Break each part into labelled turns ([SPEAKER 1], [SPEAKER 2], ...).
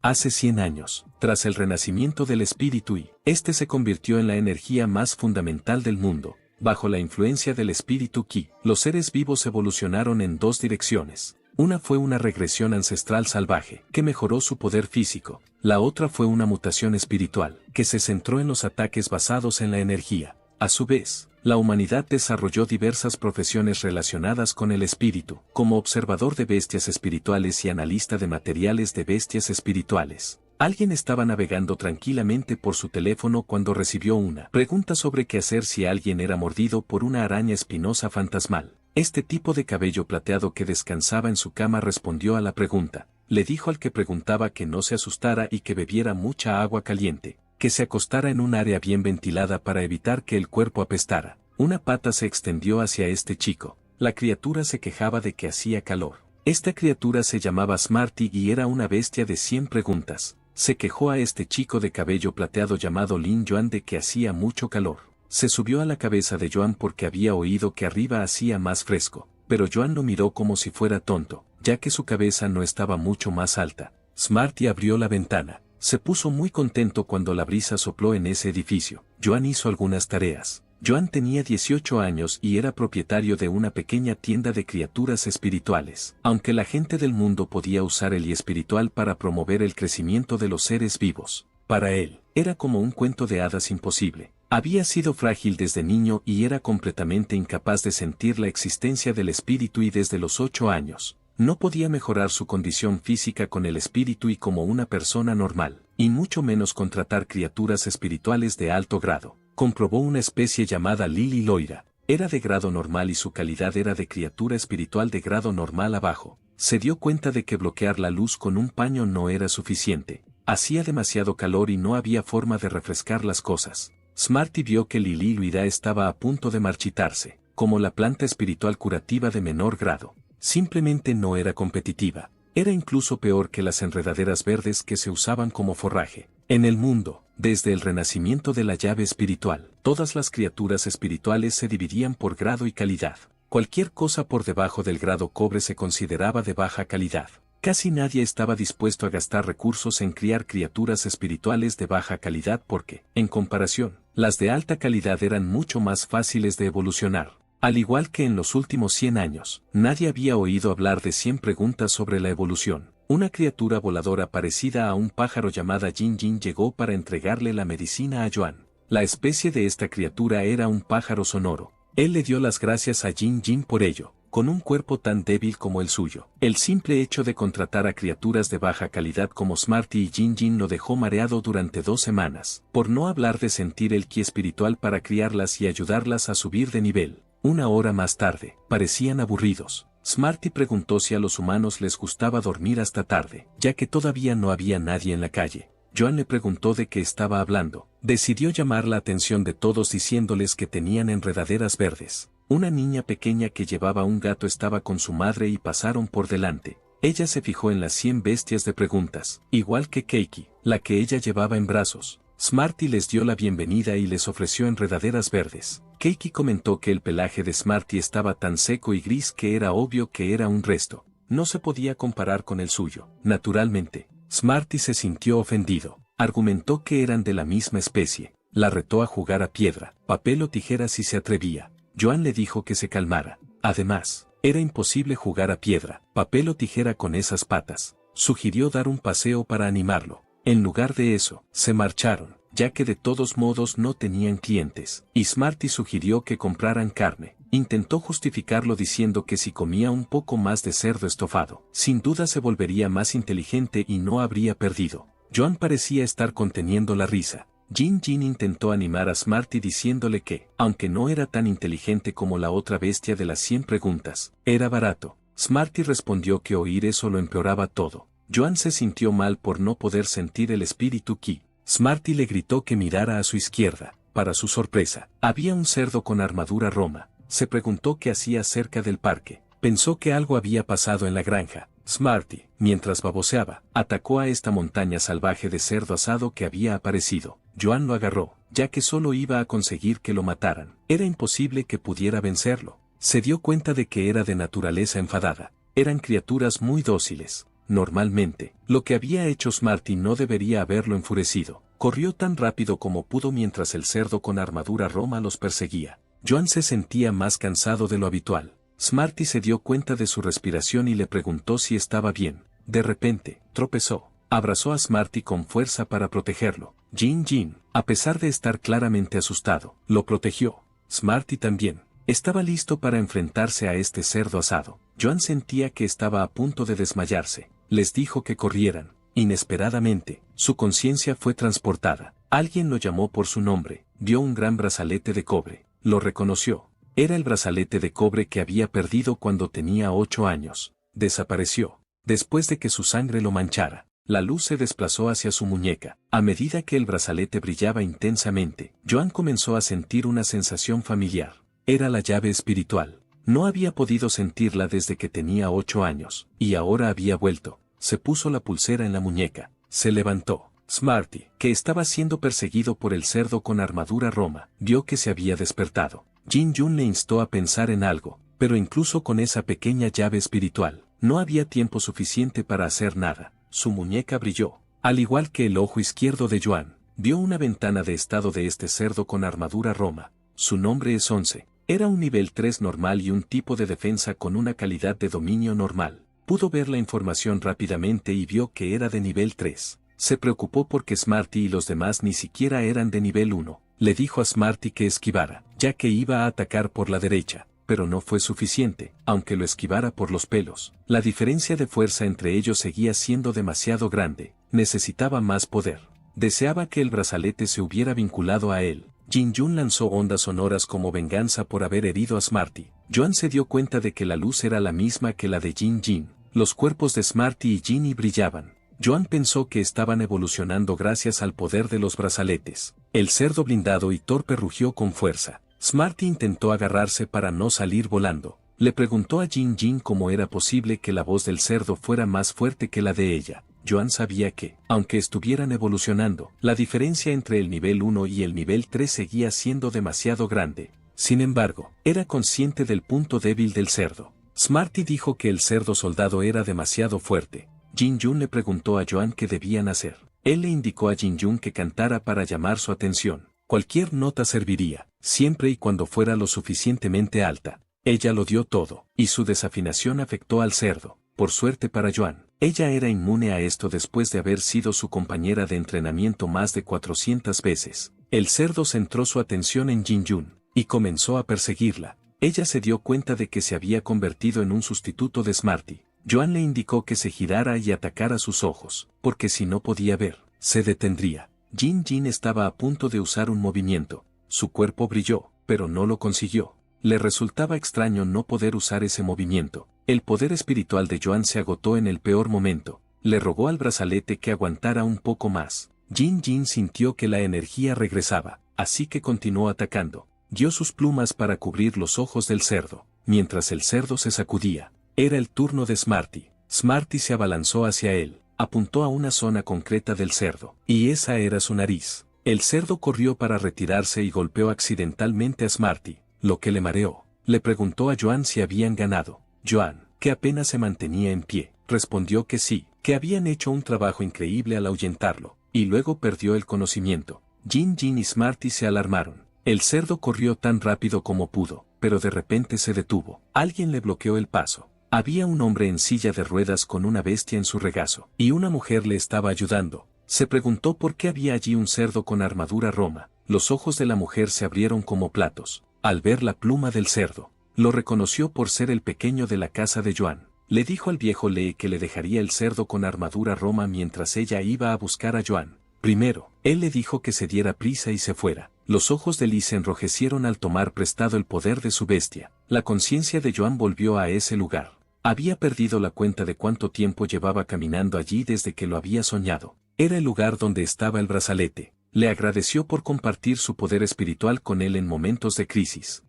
[SPEAKER 1] Hace 100 años, tras el renacimiento del espíritu este se convirtió en la energía más fundamental del mundo. Bajo la influencia del espíritu Ki, los seres vivos evolucionaron en dos direcciones. Una fue una regresión ancestral salvaje, que mejoró su poder físico. La otra fue una mutación espiritual, que se centró en los ataques basados en la energía. A su vez, la humanidad desarrolló diversas profesiones relacionadas con el espíritu, como observador de bestias espirituales y analista de materiales de bestias espirituales. Alguien estaba navegando tranquilamente por su teléfono cuando recibió una pregunta sobre qué hacer si alguien era mordido por una araña espinosa fantasmal. Este tipo de cabello plateado que descansaba en su cama respondió a la pregunta. Le dijo al que preguntaba que no se asustara y que bebiera mucha agua caliente, que se acostara en un área bien ventilada para evitar que el cuerpo apestara. Una pata se extendió hacia este chico. La criatura se quejaba de que hacía calor. Esta criatura se llamaba Smarty y era una bestia de 100 preguntas. Se quejó a este chico de cabello plateado llamado Lin Yuan de que hacía mucho calor. Se subió a la cabeza de Yuan porque había oído que arriba hacía más fresco, pero Yuan lo miró como si fuera tonto, ya que su cabeza no estaba mucho más alta. Smarty abrió la ventana. Se puso muy contento cuando la brisa sopló en ese edificio. Yuan hizo algunas tareas. Yuan tenía 18 años y era propietario de una pequeña tienda de criaturas espirituales. Aunque la gente del mundo podía usar el espiritual para promover el crecimiento de los seres vivos, para él, era como un cuento de hadas imposible. Había sido frágil desde niño y era completamente incapaz de sentir la existencia del espíritu y desde los 8 años. No podía mejorar su condición física con el espíritu y como una persona normal, y mucho menos contratar criaturas espirituales de alto grado. Comprobó una especie llamada Lili Loira. Era de grado normal y su calidad era de criatura espiritual de grado normal abajo. Se dio cuenta de que bloquear la luz con un paño no era suficiente. Hacía demasiado calor y no había forma de refrescar las cosas. Smarty vio que Lili Loira estaba a punto de marchitarse, como la planta espiritual curativa de menor grado. Simplemente no era competitiva. Era incluso peor que las enredaderas verdes que se usaban como forraje. En el mundo, desde el renacimiento de la llave espiritual, todas las criaturas espirituales se dividían por grado y calidad. Cualquier cosa por debajo del grado cobre se consideraba de baja calidad. Casi nadie estaba dispuesto a gastar recursos en criar criaturas espirituales de baja calidad porque, en comparación, las de alta calidad eran mucho más fáciles de evolucionar. Al igual que en los últimos 100 años, nadie había oído hablar de 100 preguntas sobre la evolución. Una criatura voladora parecida a un pájaro llamada Jin Jin llegó para entregarle la medicina a Yuan. La especie de esta criatura era un pájaro sonoro. Él le dio las gracias a Jin Jin por ello, con un cuerpo tan débil como el suyo. El simple hecho de contratar a criaturas de baja calidad como Smarty y Jin Jin lo dejó mareado durante 2 semanas, por no hablar de sentir el ki espiritual para criarlas y ayudarlas a subir de nivel. Una hora más tarde, parecían aburridos. Smarty preguntó si a los humanos les gustaba dormir hasta tarde, ya que todavía no había nadie en la calle. Yuan le preguntó de qué estaba hablando. Decidió llamar la atención de todos diciéndoles que tenían enredaderas verdes. Una niña pequeña que llevaba un gato estaba con su madre y pasaron por delante. Ella se fijó en las 100 bestias de preguntas, igual que Keiki, la que ella llevaba en brazos. Smarty les dio la bienvenida y les ofreció enredaderas verdes. Keiki comentó que el pelaje de Smarty estaba tan seco y gris que era obvio que era un resto. No se podía comparar con el suyo. Naturalmente, Smarty se sintió ofendido. Argumentó que eran de la misma especie. La retó a jugar a piedra, papel o tijera si se atrevía. Yuan le dijo que se calmara. Además, era imposible jugar a piedra, papel o tijera con esas patas. Sugirió dar un paseo para animarlo. En lugar de eso, se marcharon, ya que de todos modos no tenían clientes, y Smarty sugirió que compraran carne. Intentó justificarlo diciendo que si comía un poco más de cerdo estofado, sin duda se volvería más inteligente y no habría perdido. Yuan parecía estar conteniendo la risa. Jin Jin intentó animar a Smarty diciéndole que, aunque no era tan inteligente como la otra bestia de las 100 preguntas, era barato. Smarty respondió que oír eso lo empeoraba todo. Yuan se sintió mal por no poder sentir el espíritu Ki. Smarty le gritó que mirara a su izquierda. Para su sorpresa, había un cerdo con armadura roma. Se preguntó qué hacía cerca del parque. Pensó que algo había pasado en la granja. Smarty, mientras baboseaba, atacó a esta montaña salvaje de cerdo asado que había aparecido. Yuan lo agarró, ya que solo iba a conseguir que lo mataran. Era imposible que pudiera vencerlo. Se dio cuenta de que era de naturaleza enfadada. Eran criaturas muy dóciles. normalmente. Lo que había hecho Smarty no debería haberlo enfurecido. Corrió tan rápido como pudo mientras el cerdo con armadura Roma los perseguía. Joan se sentía más cansado de lo habitual. Smarty se dio cuenta de su respiración y le preguntó si estaba bien. De repente, tropezó. Abrazó a Smarty con fuerza para protegerlo. Jin, a pesar de estar claramente asustado, lo protegió. Smarty también. Estaba listo para enfrentarse a este cerdo asado. Joan sentía que estaba a punto de desmayarse. Les dijo que corrieran. Inesperadamente, su conciencia fue transportada. Alguien lo llamó por su nombre. Vio un gran brazalete de cobre. Lo reconoció. Era el brazalete de cobre que había perdido cuando tenía 8 años. Desapareció. Después de que su sangre lo manchara, la luz se desplazó hacia su muñeca. A medida que el brazalete brillaba intensamente, Joan comenzó a sentir una sensación familiar. Era la llave espiritual. No había podido sentirla desde que tenía 8 años, y ahora había vuelto. Se puso la pulsera en la muñeca. Se levantó. Smarty, que estaba siendo perseguido por el cerdo con armadura Roma, vio que se había despertado. Jin le instó a pensar en algo, pero incluso con esa pequeña llave espiritual, no había tiempo suficiente para hacer nada. Su muñeca brilló. Al igual que el ojo izquierdo de Joan, vio una ventana de estado de este cerdo con armadura Roma. Su nombre es 11. Era un nivel 3 normal y un tipo de defensa con una calidad de dominio normal. Pudo ver la información rápidamente y vio que era de nivel 3. Se preocupó porque Smarty y los demás ni siquiera eran de nivel 1. Le dijo a Smarty que esquivara, ya que iba a atacar por la derecha, pero no fue suficiente, aunque lo esquivara por los pelos. La diferencia de fuerza entre ellos seguía siendo demasiado grande. Necesitaba más poder. Deseaba que el brazalete se hubiera vinculado a él. Jin lanzó ondas sonoras como venganza por haber herido a Smarty. Joan se dio cuenta de que la luz era la misma que la de Jin. Los cuerpos de Smarty y Ginny brillaban. Joan pensó que estaban evolucionando gracias al poder de los brazaletes. El cerdo blindado y torpe rugió con fuerza. Smarty intentó agarrarse para no salir volando. Le preguntó a Jin cómo era posible que la voz del cerdo fuera más fuerte que la de ella. Joan sabía que, aunque estuvieran evolucionando, la diferencia entre el nivel 1 y el nivel 3 seguía siendo demasiado grande. Sin embargo, era consciente del punto débil del cerdo. Smarty dijo que el cerdo soldado era demasiado fuerte. Jin le preguntó a Joan qué debían hacer. Él le indicó a Jin que cantara para llamar su atención. Cualquier nota serviría, siempre y cuando fuera lo suficientemente alta. Ella lo dio todo, y su desafinación afectó al cerdo. Por suerte para Joan, ella era inmune a esto después de haber sido su compañera de entrenamiento más de 400 veces. El cerdo centró su atención en Jin y comenzó a perseguirla. Ella se dio cuenta de que se había convertido en un sustituto de Smarty. Joan le indicó que se girara y atacara sus ojos, porque si no podía ver, se detendría. Jin estaba a punto de usar un movimiento. Su cuerpo brilló, pero no lo consiguió. Le resultaba extraño no poder usar ese movimiento. El poder espiritual de Joan se agotó en el peor momento. Le rogó al brazalete que aguantara un poco más. Jin sintió que la energía regresaba, así que continuó atacando. Dio sus plumas para cubrir los ojos del cerdo, mientras el cerdo se sacudía. Era el turno de Smarty. Smarty se abalanzó hacia él, apuntó a una zona concreta del cerdo, y esa era su nariz. El cerdo corrió para retirarse y golpeó accidentalmente a Smarty, lo que le mareó. Le preguntó a Joan si habían ganado. Joan, que apenas se mantenía en pie, respondió que sí, que habían hecho un trabajo increíble al ahuyentarlo, y luego perdió el conocimiento. Jin y Smarty se alarmaron. El cerdo corrió tan rápido como pudo, pero de repente se detuvo. Alguien le bloqueó el paso. Había un hombre en silla de ruedas con una bestia en su regazo, y una mujer le estaba ayudando. Se preguntó por qué había allí un cerdo con armadura Roma. Los ojos de la mujer se abrieron como platos. Al ver la pluma del cerdo, lo reconoció por ser el pequeño de la casa de Joan. Le dijo al viejo Lee que le dejaría el cerdo con armadura Roma mientras ella iba a buscar a Joan. Primero, él le dijo que se diera prisa y se fuera. Los ojos de Lee se enrojecieron al tomar prestado el poder de su bestia. La conciencia de Joan volvió a ese lugar. Había perdido la cuenta de cuánto tiempo llevaba caminando allí desde que lo había soñado. Era el lugar donde estaba el brazalete. Le agradeció por compartir su poder espiritual con él en momentos de crisis.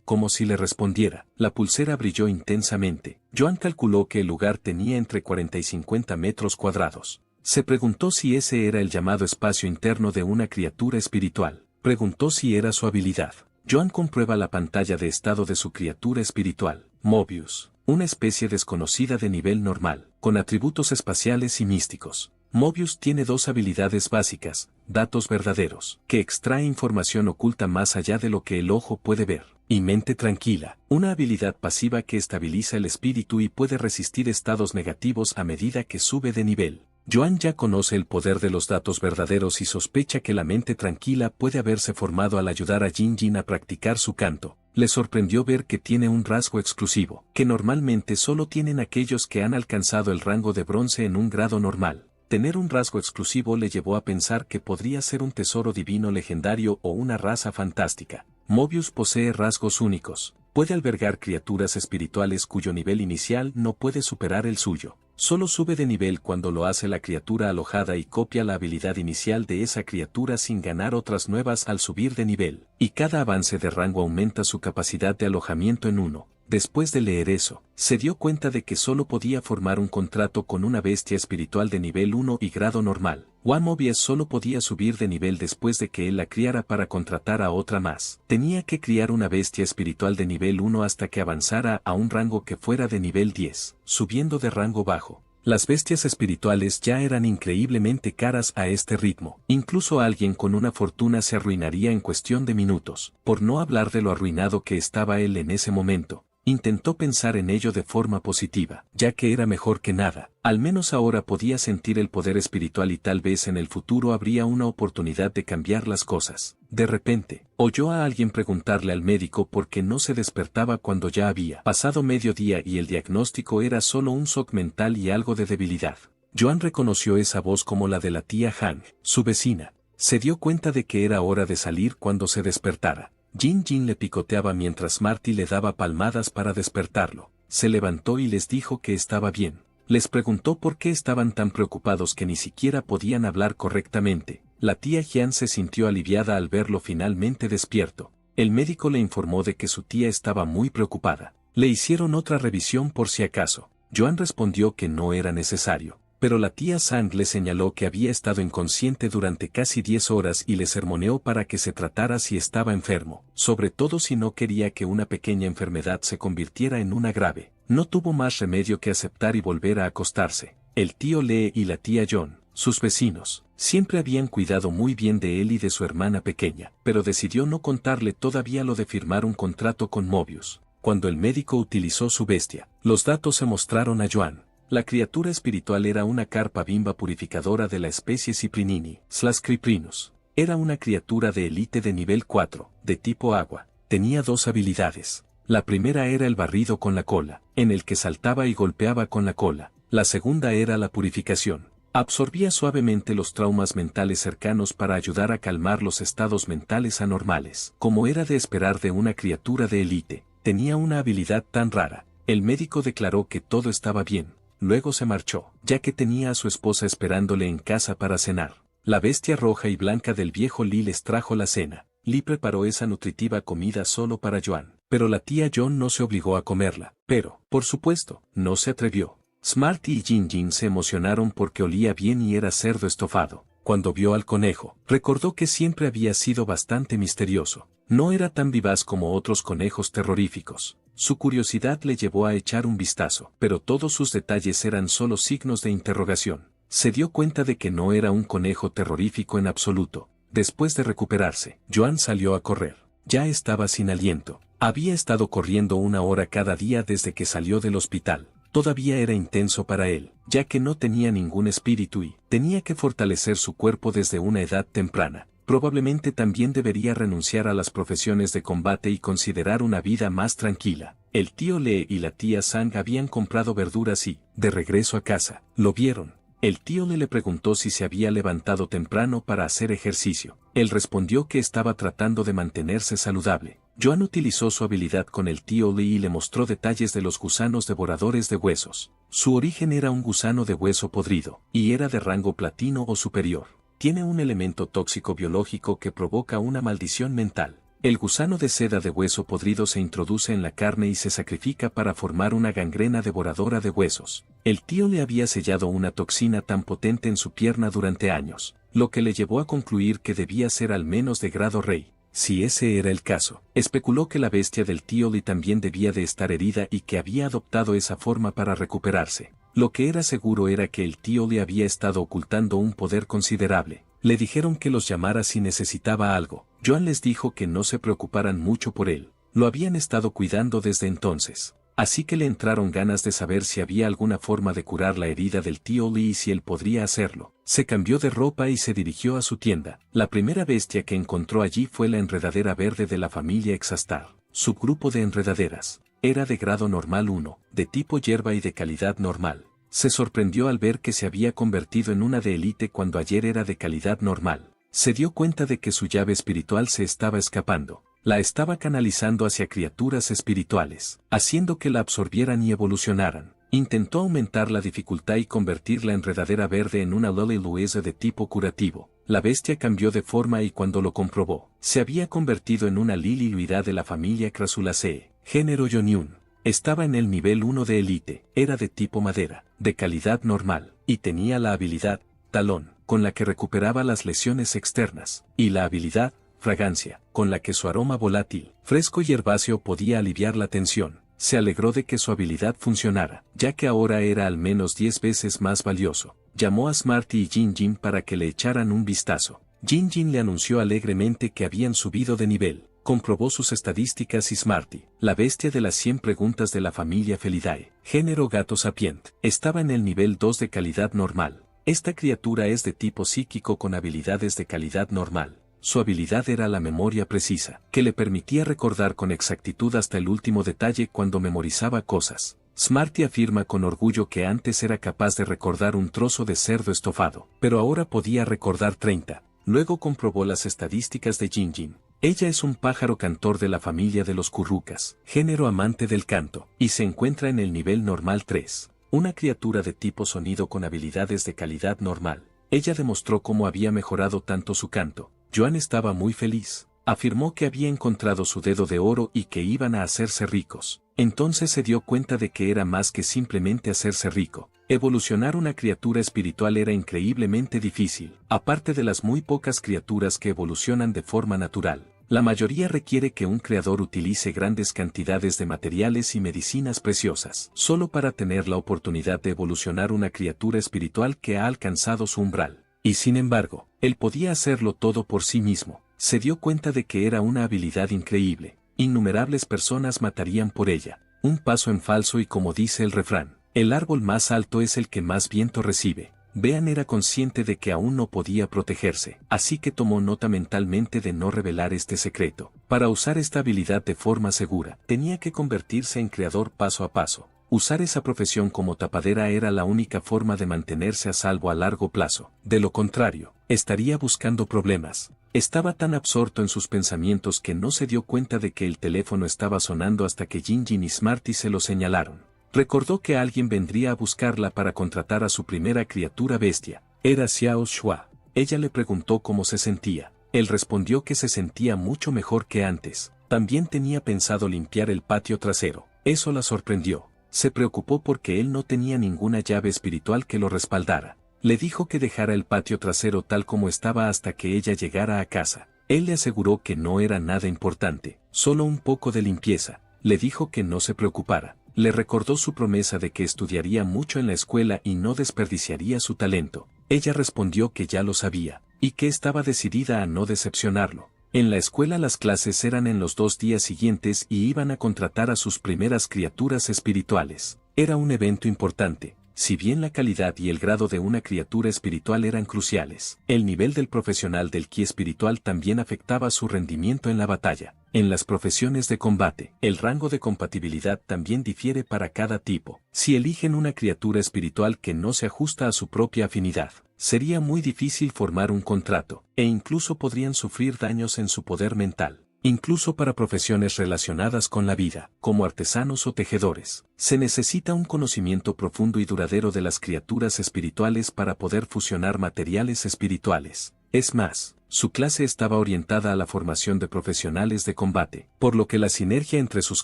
[SPEAKER 1] Como si le respondiera, la pulsera brilló intensamente. Joan calculó que el lugar tenía entre 40 y 50 metros cuadrados. Se preguntó si ese era el llamado espacio interno de una criatura espiritual. Preguntó si era su habilidad. Joan comprueba la pantalla de estado de su criatura espiritual. Mobius. una especie desconocida de nivel normal, con atributos espaciales y místicos. Mobius tiene dos habilidades básicas, datos verdaderos, que extrae información oculta más allá de lo que el ojo puede ver, y mente tranquila, una habilidad pasiva que estabiliza el espíritu y puede resistir estados negativos a medida que sube de nivel. Joan ya conoce el poder de los datos verdaderos y sospecha que la mente tranquila puede haberse formado al ayudar a Jin Jin a practicar su canto. Le sorprendió ver que tiene un rasgo exclusivo, que normalmente solo tienen aquellos que han alcanzado el rango de bronce en un grado normal. Tener un rasgo exclusivo le llevó a pensar que podría ser un tesoro divino legendario o una raza fantástica. Mobius posee rasgos únicos. Puede albergar criaturas espirituales cuyo nivel inicial no puede superar el suyo. Solo sube de nivel cuando lo hace la criatura alojada y copia la habilidad inicial de esa criatura sin ganar otras nuevas al subir de nivel. Y cada avance de rango aumenta su capacidad de alojamiento en 1. Después de leer eso, se dio cuenta de que solo podía formar un contrato con una bestia espiritual de nivel 1 y grado normal. Mobius solo podía subir de nivel después de que él la criara para contratar a otra más. Tenía que criar una bestia espiritual de nivel 1 hasta que avanzara a un rango que fuera de nivel 10, subiendo de rango bajo. Las bestias espirituales ya eran increíblemente caras a este ritmo. Incluso alguien con una fortuna se arruinaría en cuestión de minutos, por no hablar de lo arruinado que estaba él en ese momento. Intentó pensar en ello de forma positiva, ya que era mejor que nada. Al menos ahora podía sentir el poder espiritual y tal vez en el futuro habría una oportunidad de cambiar las cosas. De repente, oyó a alguien preguntarle al médico por qué no se despertaba cuando ya había pasado mediodía y el diagnóstico era solo un shock mental y algo de debilidad. Joan reconoció esa voz como la de la tía Han, su vecina. Se dio cuenta de que era hora de salir cuando se despertara. Jin Jin le picoteaba mientras Marty le daba palmadas para despertarlo. Se levantó y les dijo que estaba bien. Les preguntó por qué estaban tan preocupados que ni siquiera podían hablar correctamente. La tía Jian se sintió aliviada al verlo finalmente despierto. El médico le informó de que su tía estaba muy preocupada. Le hicieron otra revisión por si acaso. Joan respondió que no era necesario. Pero la tía Sang le señaló que había estado inconsciente durante casi 10 horas y le sermoneó para que se tratara si estaba enfermo, sobre todo si no quería que una pequeña enfermedad se convirtiera en una grave. No tuvo más remedio que aceptar y volver a acostarse. El tío Lee y la tía John, sus vecinos, siempre habían cuidado muy bien de él y de su hermana pequeña, pero decidió no contarle todavía lo de firmar un contrato con Mobius. Cuando el médico utilizó su bestia, los datos se mostraron a Joan. La criatura espiritual era una carpa bimba purificadora de la especie Cyprinini/Cyprinus. Era una criatura de élite de nivel 4, de tipo agua. Tenía dos habilidades. La primera era el barrido con la cola, en el que saltaba y golpeaba con la cola. La segunda era la purificación. Absorbía suavemente los traumas mentales cercanos para ayudar a calmar los estados mentales anormales. Como era de esperar de una criatura de élite, tenía una habilidad tan rara. El médico declaró que todo estaba bien. Luego se marchó, ya que tenía a su esposa esperándole en casa para cenar. La bestia roja y blanca del viejo Lee les trajo la cena. Lee preparó esa nutritiva comida solo para Joan, pero la tía John no se obligó a comerla. Pero, por supuesto, no se atrevió. Smarty y Jin Jin se emocionaron porque olía bien y era cerdo estofado. Cuando vio al conejo, recordó que siempre había sido bastante misterioso. No era tan vivaz como otros conejos terroríficos. Su curiosidad le llevó a echar un vistazo, pero todos sus detalles eran solo signos de interrogación. Se dio cuenta de que no era un conejo terrorífico en absoluto. Después de recuperarse, Joan salió a correr. Ya estaba sin aliento. Había estado corriendo 1 hora cada día desde que salió del hospital. Todavía era intenso para él, ya que no tenía ningún espíritu y tenía que fortalecer su cuerpo desde una edad temprana. Probablemente también debería renunciar a las profesiones de combate y considerar una vida más tranquila. El tío Lee y la tía Sang habían comprado verduras y, de regreso a casa, lo vieron. El tío Lee le preguntó si se había levantado temprano para hacer ejercicio. Él respondió que estaba tratando de mantenerse saludable. Joan utilizó su habilidad con el tío Lee y le mostró detalles de los gusanos devoradores de huesos. Su origen era un gusano de hueso podrido, y era de rango platino o superior. Tiene un elemento tóxico biológico que provoca una maldición mental. El gusano de seda de hueso podrido se introduce en la carne y se sacrifica para formar una gangrena devoradora de huesos. El tío le había sellado una toxina tan potente en su pierna durante años, lo que le llevó a concluir que debía ser al menos de grado rey. Si ese era el caso, especuló que la bestia del tío Lee también debía de estar herida y que había adoptado esa forma para recuperarse. Lo que era seguro era que el tío Lee había estado ocultando un poder considerable. Le dijeron que los llamara si necesitaba algo. Joan les dijo que no se preocuparan mucho por él. Lo habían estado cuidando desde entonces. Así que le entraron ganas de saber si había alguna forma de curar la herida del tío Lee y si él podría hacerlo. Se cambió de ropa y se dirigió a su tienda. La primera bestia que encontró allí fue la enredadera verde de la familia Exastar. Subgrupo de enredaderas. Era de grado normal 1, de tipo hierba y de calidad normal. Se sorprendió al ver que se había convertido en una de élite cuando ayer era de calidad normal. Se dio cuenta de que su llave espiritual se estaba escapando. La estaba canalizando hacia criaturas espirituales, haciendo que la absorbieran y evolucionaran. Intentó aumentar la dificultad y convertir la enredadera verde en una Loli Louise de tipo curativo. La bestia cambió de forma y cuando lo comprobó, se había convertido en una Lili Luida de la familia Crasulaceae, género Yoniun. Estaba en el nivel 1 de élite, era de tipo madera, de calidad normal, y tenía la habilidad, talón, con la que recuperaba las lesiones externas, y la habilidad, fragancia, con la que su aroma volátil, fresco y herbáceo podía aliviar la tensión. Se alegró de que su habilidad funcionara, ya que ahora era al menos 10 veces más valioso. Llamó a Smarty y Jinjin para que le echaran un vistazo. Jinjin le anunció alegremente que habían subido de nivel. Comprobó sus estadísticas y Smarty, la bestia de las 100 preguntas de la familia Felidae, género gato sapient, estaba en el nivel 2 de calidad normal. Esta criatura es de tipo psíquico con habilidades de calidad normal. Su habilidad era la memoria precisa, que le permitía recordar con exactitud hasta el último detalle cuando memorizaba cosas. Smarty afirma con orgullo que antes era capaz de recordar un trozo de cerdo estofado, pero ahora podía recordar 30. Luego comprobó las estadísticas de Jinjin. Ella es un pájaro cantor de la familia de los currucas, género amante del canto, y se encuentra en el nivel normal 3. Una criatura de tipo sonido con habilidades de calidad normal. Ella demostró cómo había mejorado tanto su canto. Joan estaba muy feliz. Afirmó que había encontrado su dedo de oro y que iban a hacerse ricos. Entonces se dio cuenta de que era más que simplemente hacerse rico. Evolucionar una criatura espiritual era increíblemente difícil. Aparte de las muy pocas criaturas que evolucionan de forma natural, la mayoría requiere que un creador utilice grandes cantidades de materiales y medicinas preciosas, solo para tener la oportunidad de evolucionar una criatura espiritual que ha alcanzado su umbral. Y sin embargo, él podía hacerlo todo por sí mismo. Se dio cuenta de que era una habilidad increíble. Innumerables personas matarían por ella. Un paso en falso y como dice el refrán, el árbol más alto es el que más viento recibe. Bean era consciente de que aún no podía protegerse, así que tomó nota mentalmente de no revelar este secreto. Para usar esta habilidad de forma segura, tenía que convertirse en creador paso a paso. Usar esa profesión como tapadera era la única forma de mantenerse a salvo a largo plazo. De lo contrario, estaría buscando problemas. Estaba tan absorto en sus pensamientos que no se dio cuenta de que el teléfono estaba sonando hasta que Jinjin y Smarty se lo señalaron. Recordó que alguien vendría a buscarla para contratar a su primera criatura bestia. Era Xiao Shua. Ella le preguntó cómo se sentía. Él respondió que se sentía mucho mejor que antes. También tenía pensado limpiar el patio trasero. Eso la sorprendió. Se preocupó porque él no tenía ninguna llave espiritual que lo respaldara. Le dijo que dejara el patio trasero tal como estaba hasta que ella llegara a casa. Él le aseguró que no era nada importante, solo un poco de limpieza. Le dijo que no se preocupara. Le recordó su promesa de que estudiaría mucho en la escuela y no desperdiciaría su talento. Ella respondió que ya lo sabía, y que estaba decidida a no decepcionarlo. En la escuela las clases eran en los 2 días siguientes y iban a contratar a sus primeras criaturas espirituales. Era un evento importante. Si bien la calidad y el grado de una criatura espiritual eran cruciales, el nivel del profesional del ki espiritual también afectaba su rendimiento en la batalla. En las profesiones de combate, el rango de compatibilidad también difiere para cada tipo. Si eligen una criatura espiritual que no se ajusta a su propia afinidad, sería muy difícil formar un contrato, e incluso podrían sufrir daños en su poder mental. Incluso para profesiones relacionadas con la vida, como artesanos o tejedores, se necesita un conocimiento profundo y duradero de las criaturas espirituales para poder fusionar materiales espirituales. Es más, su clase estaba orientada a la formación de profesionales de combate, por lo que la sinergia entre sus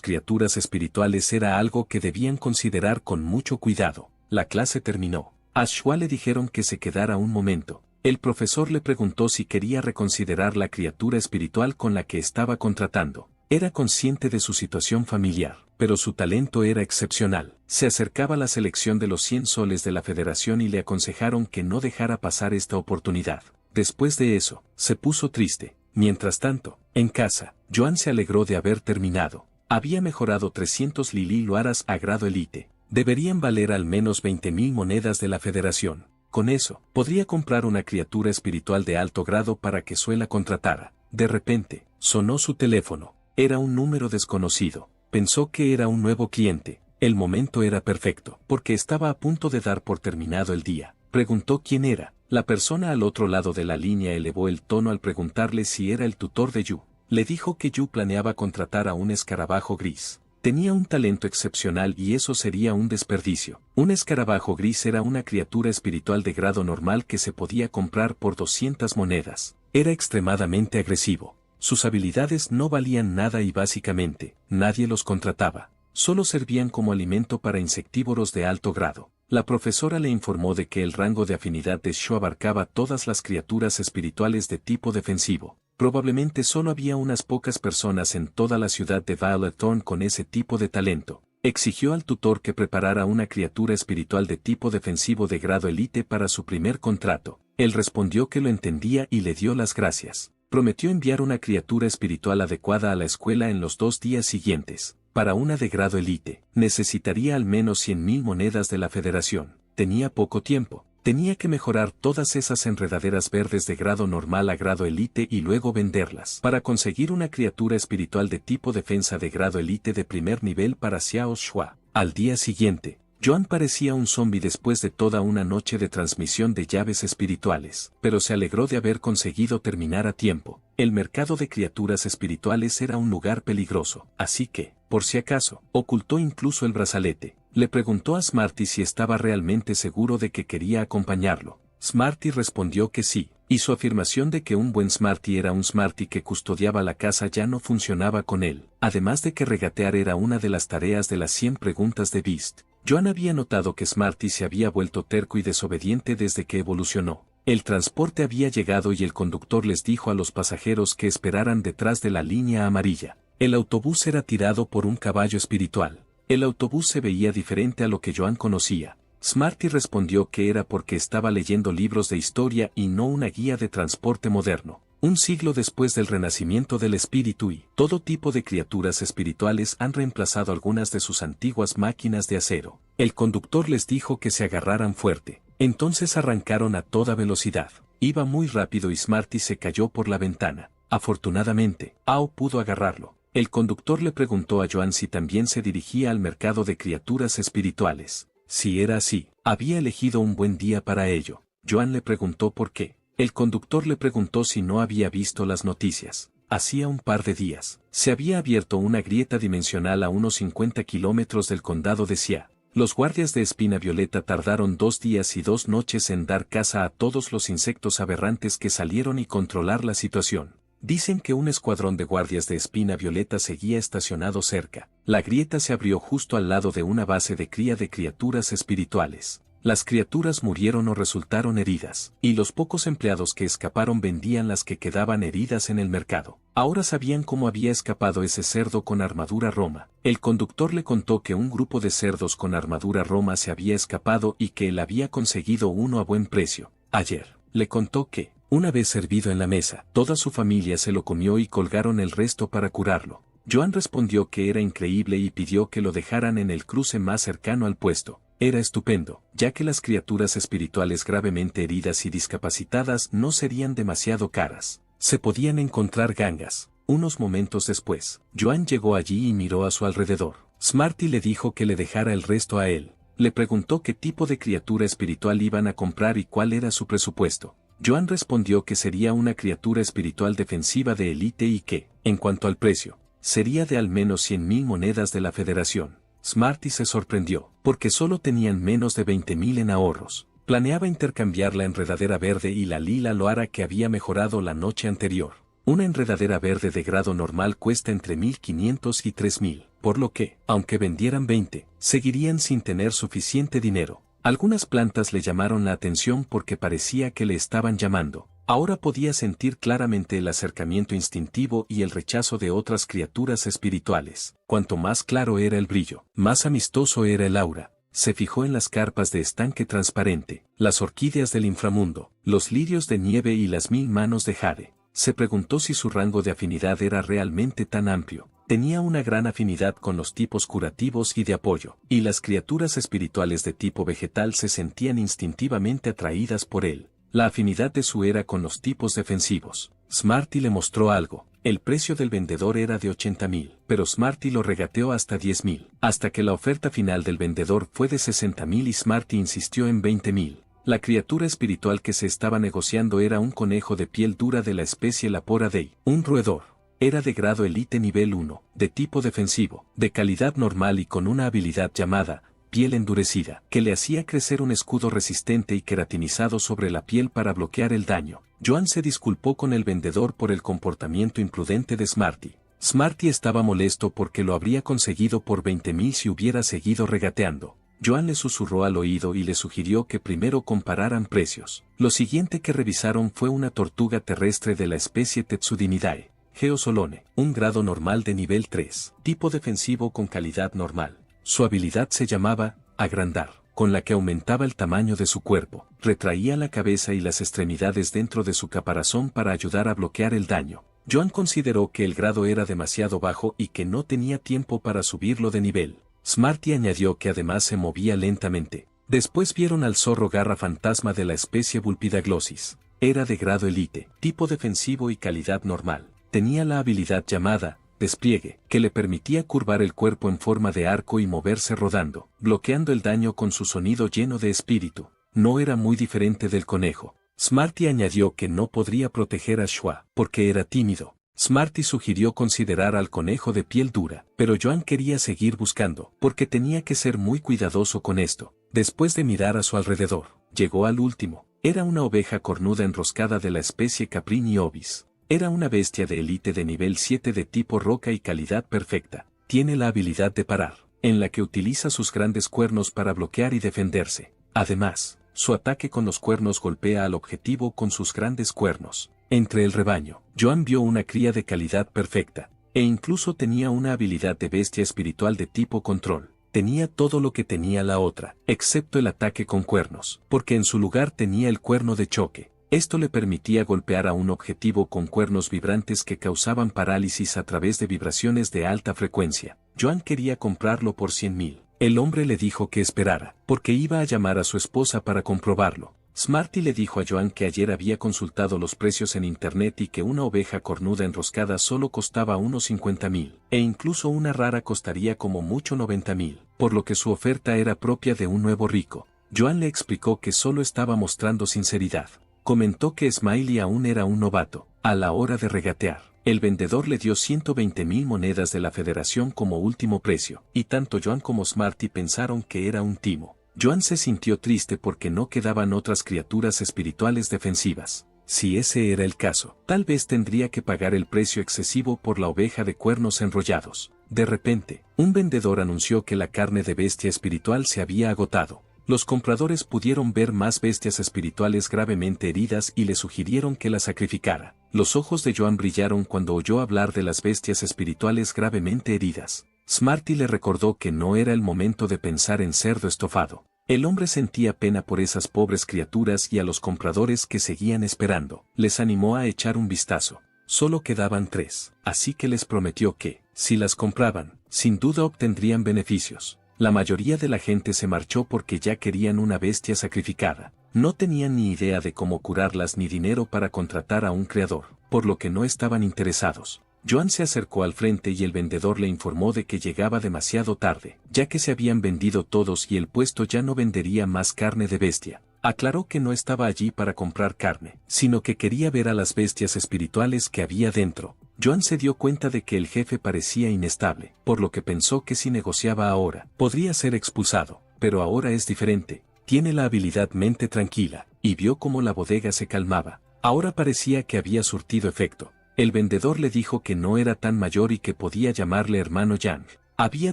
[SPEAKER 1] criaturas espirituales era algo que debían considerar con mucho cuidado. La clase terminó. A Shua le dijeron que se quedara un momento. El profesor le preguntó si quería reconsiderar la criatura espiritual con la que estaba contratando. Era consciente de su situación familiar, pero su talento era excepcional. Se acercaba la selección de los 100 soles de la Federación y le aconsejaron que no dejara pasar esta oportunidad. Después de eso, se puso triste. Mientras tanto, en casa, Joan se alegró de haber terminado. Había mejorado 300 Lili Loaras a grado elite. Deberían valer al menos 20.000 monedas de la Federación. Con eso, podría comprar una criatura espiritual de alto grado para que Sue la contratara. De repente, sonó su teléfono. Era un número desconocido. Pensó que era un nuevo cliente. El momento era perfecto, porque estaba a punto de dar por terminado el día. Preguntó quién era. La persona al otro lado de la línea elevó el tono al preguntarle si era el tutor de Yu. Le dijo que Yu planeaba contratar a un escarabajo gris. Tenía un talento excepcional y eso sería un desperdicio. Un escarabajo gris era una criatura espiritual de grado normal que se podía comprar por 200 monedas. Era extremadamente agresivo. Sus habilidades no valían nada y básicamente, nadie los contrataba. Solo servían como alimento para insectívoros de alto grado. La profesora le informó de que el rango de afinidad de Shu abarcaba todas las criaturas espirituales de tipo defensivo. Probablemente solo había unas pocas personas en toda la ciudad de Violet Thorn con ese tipo de talento. Exigió al tutor que preparara una criatura espiritual de tipo defensivo de grado elite para su primer contrato. Él respondió que lo entendía y le dio las gracias. Prometió enviar una criatura espiritual adecuada a la escuela en los 2 días siguientes. Para una de grado elite, necesitaría al menos 100.000 monedas de la Federación. Tenía poco tiempo. Tenía que mejorar todas esas enredaderas verdes de grado normal a grado elite y luego venderlas. Para conseguir una criatura espiritual de tipo defensa de grado elite de primer nivel para Xiao Shua. Al día siguiente, Joan parecía un zombi después de toda una noche de transmisión de llaves espirituales, pero se alegró de haber conseguido terminar a tiempo. El mercado de criaturas espirituales era un lugar peligroso, así que, por si acaso, ocultó incluso el brazalete. Le preguntó a Smarty si estaba realmente seguro de que quería acompañarlo. Smarty respondió que sí, y su afirmación de que un buen Smarty era un Smarty que custodiaba la casa ya no funcionaba con él, además de que regatear era una de las tareas de las 100 preguntas de Beast. Joan había notado que Smarty se había vuelto terco y desobediente desde que evolucionó. El transporte había llegado y el conductor les dijo a los pasajeros que esperaran detrás de la línea amarilla. El autobús era tirado por un caballo espiritual. El autobús se veía diferente a lo que Joan conocía. Smarty respondió que era porque estaba leyendo libros de historia y no una guía de transporte moderno. Un siglo después del renacimiento del espíritu y todo tipo de criaturas espirituales han reemplazado algunas de sus antiguas máquinas de acero. El conductor les dijo que se agarraran fuerte. Entonces arrancaron a toda velocidad. Iba muy rápido y Smarty se cayó por la ventana. Afortunadamente, Ao pudo agarrarlo. El conductor le preguntó a Joan si también se dirigía al mercado de criaturas espirituales. Si era así, había elegido un buen día para ello. Joan le preguntó por qué. El conductor le preguntó si no había visto las noticias. Hacía un par de días, se había abierto una grieta dimensional a unos 50 kilómetros del condado de Xia. Los guardias de Espina Violeta tardaron 2 días y 2 noches en dar caza a todos los insectos aberrantes que salieron y controlar la situación. Dicen que un escuadrón de guardias de Espina Violeta seguía estacionado cerca. La grieta se abrió justo al lado de una base de cría de criaturas espirituales. Las criaturas murieron o resultaron heridas, y los pocos empleados que escaparon vendían las que quedaban heridas en el mercado. Ahora sabían cómo había escapado ese cerdo con armadura Roma. El conductor le contó que un grupo de cerdos con armadura Roma se había escapado y que él había conseguido uno a buen precio. Ayer, le contó que, una vez servido en la mesa, toda su familia se lo comió y colgaron el resto para curarlo. Joan respondió que era increíble y pidió que lo dejaran en el cruce más cercano al puesto. Era estupendo, ya que las criaturas espirituales gravemente heridas y discapacitadas no serían demasiado caras. Se podían encontrar gangas. Unos momentos después, Joan llegó allí y miró a su alrededor. Smarty le dijo que le dejara el resto a él. Le preguntó qué tipo de criatura espiritual iban a comprar y cuál era su presupuesto. Joan respondió que sería una criatura espiritual defensiva de élite y que, en cuanto al precio, sería de al menos 100.000 monedas de la Federación. Smarty se sorprendió, porque solo tenían menos de 20.000 en ahorros. Planeaba intercambiar la enredadera verde y la lila loara que había mejorado la noche anterior. Una enredadera verde de grado normal cuesta entre 1.500 y 3.000, por lo que, aunque vendieran 20, seguirían sin tener suficiente dinero. Algunas plantas le llamaron la atención porque parecía que le estaban llamando. Ahora podía sentir claramente el acercamiento instintivo y el rechazo de otras criaturas espirituales. Cuanto más claro era el brillo, más amistoso era el aura. Se fijó en las carpas de estanque transparente, las orquídeas del inframundo, los lirios de nieve y las 1000 manos de jade. Se preguntó si su rango de afinidad era realmente tan amplio. Tenía una gran afinidad con los tipos curativos y de apoyo, y las criaturas espirituales de tipo vegetal se sentían instintivamente atraídas por él. La afinidad de su era con los tipos defensivos. Smarty le mostró algo. El precio del vendedor era de 80.000, pero Smarty lo regateó hasta 10.000, hasta que la oferta final del vendedor fue de 60.000 y Smarty insistió en 20.000. La criatura espiritual que se estaba negociando era un conejo de piel dura de la especie Lapora Dei, un roedor. Era de grado Elite nivel 1, de tipo defensivo, de calidad normal y con una habilidad llamada piel endurecida, que le hacía crecer un escudo resistente y queratinizado sobre la piel para bloquear el daño. Joan se disculpó con el vendedor por el comportamiento imprudente de Smarty. Smarty estaba molesto porque lo habría conseguido por 20.000 si hubiera seguido regateando. Joan le susurró al oído y le sugirió que primero compararan precios. Lo siguiente que revisaron fue una tortuga terrestre de la especie Tetsudinidae. Geosolone, un grado normal de nivel 3, tipo defensivo con calidad normal. Su habilidad se llamaba agrandar, con la que aumentaba el tamaño de su cuerpo, retraía la cabeza y las extremidades dentro de su caparazón para ayudar a bloquear el daño. Joan consideró que el grado era demasiado bajo y que no tenía tiempo para subirlo de nivel. Smarty añadió que además se movía lentamente. Después vieron al zorro garra fantasma de la especie Vulpidaglosis. Era de grado elite, tipo defensivo y calidad normal. Tenía la habilidad llamada despliegue, que le permitía curvar el cuerpo en forma de arco y moverse rodando, bloqueando el daño con su sonido lleno de espíritu. No era muy diferente del conejo. Smarty añadió que no podría proteger a Shua, porque era tímido. Smarty sugirió considerar al conejo de piel dura, pero Joan quería seguir buscando, porque tenía que ser muy cuidadoso con esto. Después de mirar a su alrededor, llegó al último. Era una oveja cornuda enroscada de la especie Caprini ovis. Era una bestia de élite de nivel 7 de tipo roca y calidad perfecta. Tiene la habilidad de parar, en la que utiliza sus grandes cuernos para bloquear y defenderse. Además, su ataque con los cuernos golpea al objetivo con sus grandes cuernos. Entre el rebaño, Joan vio una cría de calidad perfecta, e incluso tenía una habilidad de bestia espiritual de tipo control. Tenía todo lo que tenía la otra, excepto el ataque con cuernos, porque en su lugar tenía el cuerno de choque. Esto le permitía golpear a un objetivo con cuernos vibrantes que causaban parálisis a través de vibraciones de alta frecuencia. Joan quería comprarlo por 100.000. El hombre le dijo que esperara, porque iba a llamar a su esposa para comprobarlo. Smarty le dijo a Joan que ayer había consultado los precios en internet y que una oveja cornuda enroscada solo costaba unos 50.000, e incluso una rara costaría como mucho 90.000, por lo que su oferta era propia de un nuevo rico. Joan le explicó que solo estaba mostrando sinceridad. Comentó que Smiley aún era un novato. A la hora de regatear, el vendedor le dio 120.000 monedas de la Federación como último precio, y tanto Joan como Smarty pensaron que era un timo. Joan se sintió triste porque no quedaban otras criaturas espirituales defensivas. Si ese era el caso, tal vez tendría que pagar el precio excesivo por la oveja de cuernos enrollados. De repente, un vendedor anunció que la carne de bestia espiritual se había agotado. Los compradores pudieron ver más bestias espirituales gravemente heridas y le sugirieron que las sacrificara. Los ojos de Joan brillaron cuando oyó hablar de las bestias espirituales gravemente heridas. Smarty le recordó que no era el momento de pensar en cerdo estofado. El hombre sentía pena por esas pobres criaturas y a los compradores que seguían esperando. Les animó a echar un vistazo. Solo quedaban 3, así que les prometió que, si las compraban, sin duda obtendrían beneficios. La mayoría de la gente se marchó porque ya querían una bestia sacrificada. No tenían ni idea de cómo curarlas ni dinero para contratar a un creador, por lo que no estaban interesados. Joan se acercó al frente y el vendedor le informó de que llegaba demasiado tarde, ya que se habían vendido todos y el puesto ya no vendería más carne de bestia. Aclaró que no estaba allí para comprar carne, sino que quería ver a las bestias espirituales que había dentro. Joan se dio cuenta de que el jefe parecía inestable, por lo que pensó que si negociaba ahora, podría ser expulsado, pero ahora es diferente. Tiene la habilidad mente tranquila, y vio cómo la bodega se calmaba. Ahora parecía que había surtido efecto. El vendedor le dijo que no era tan mayor y que podía llamarle hermano Yang. Había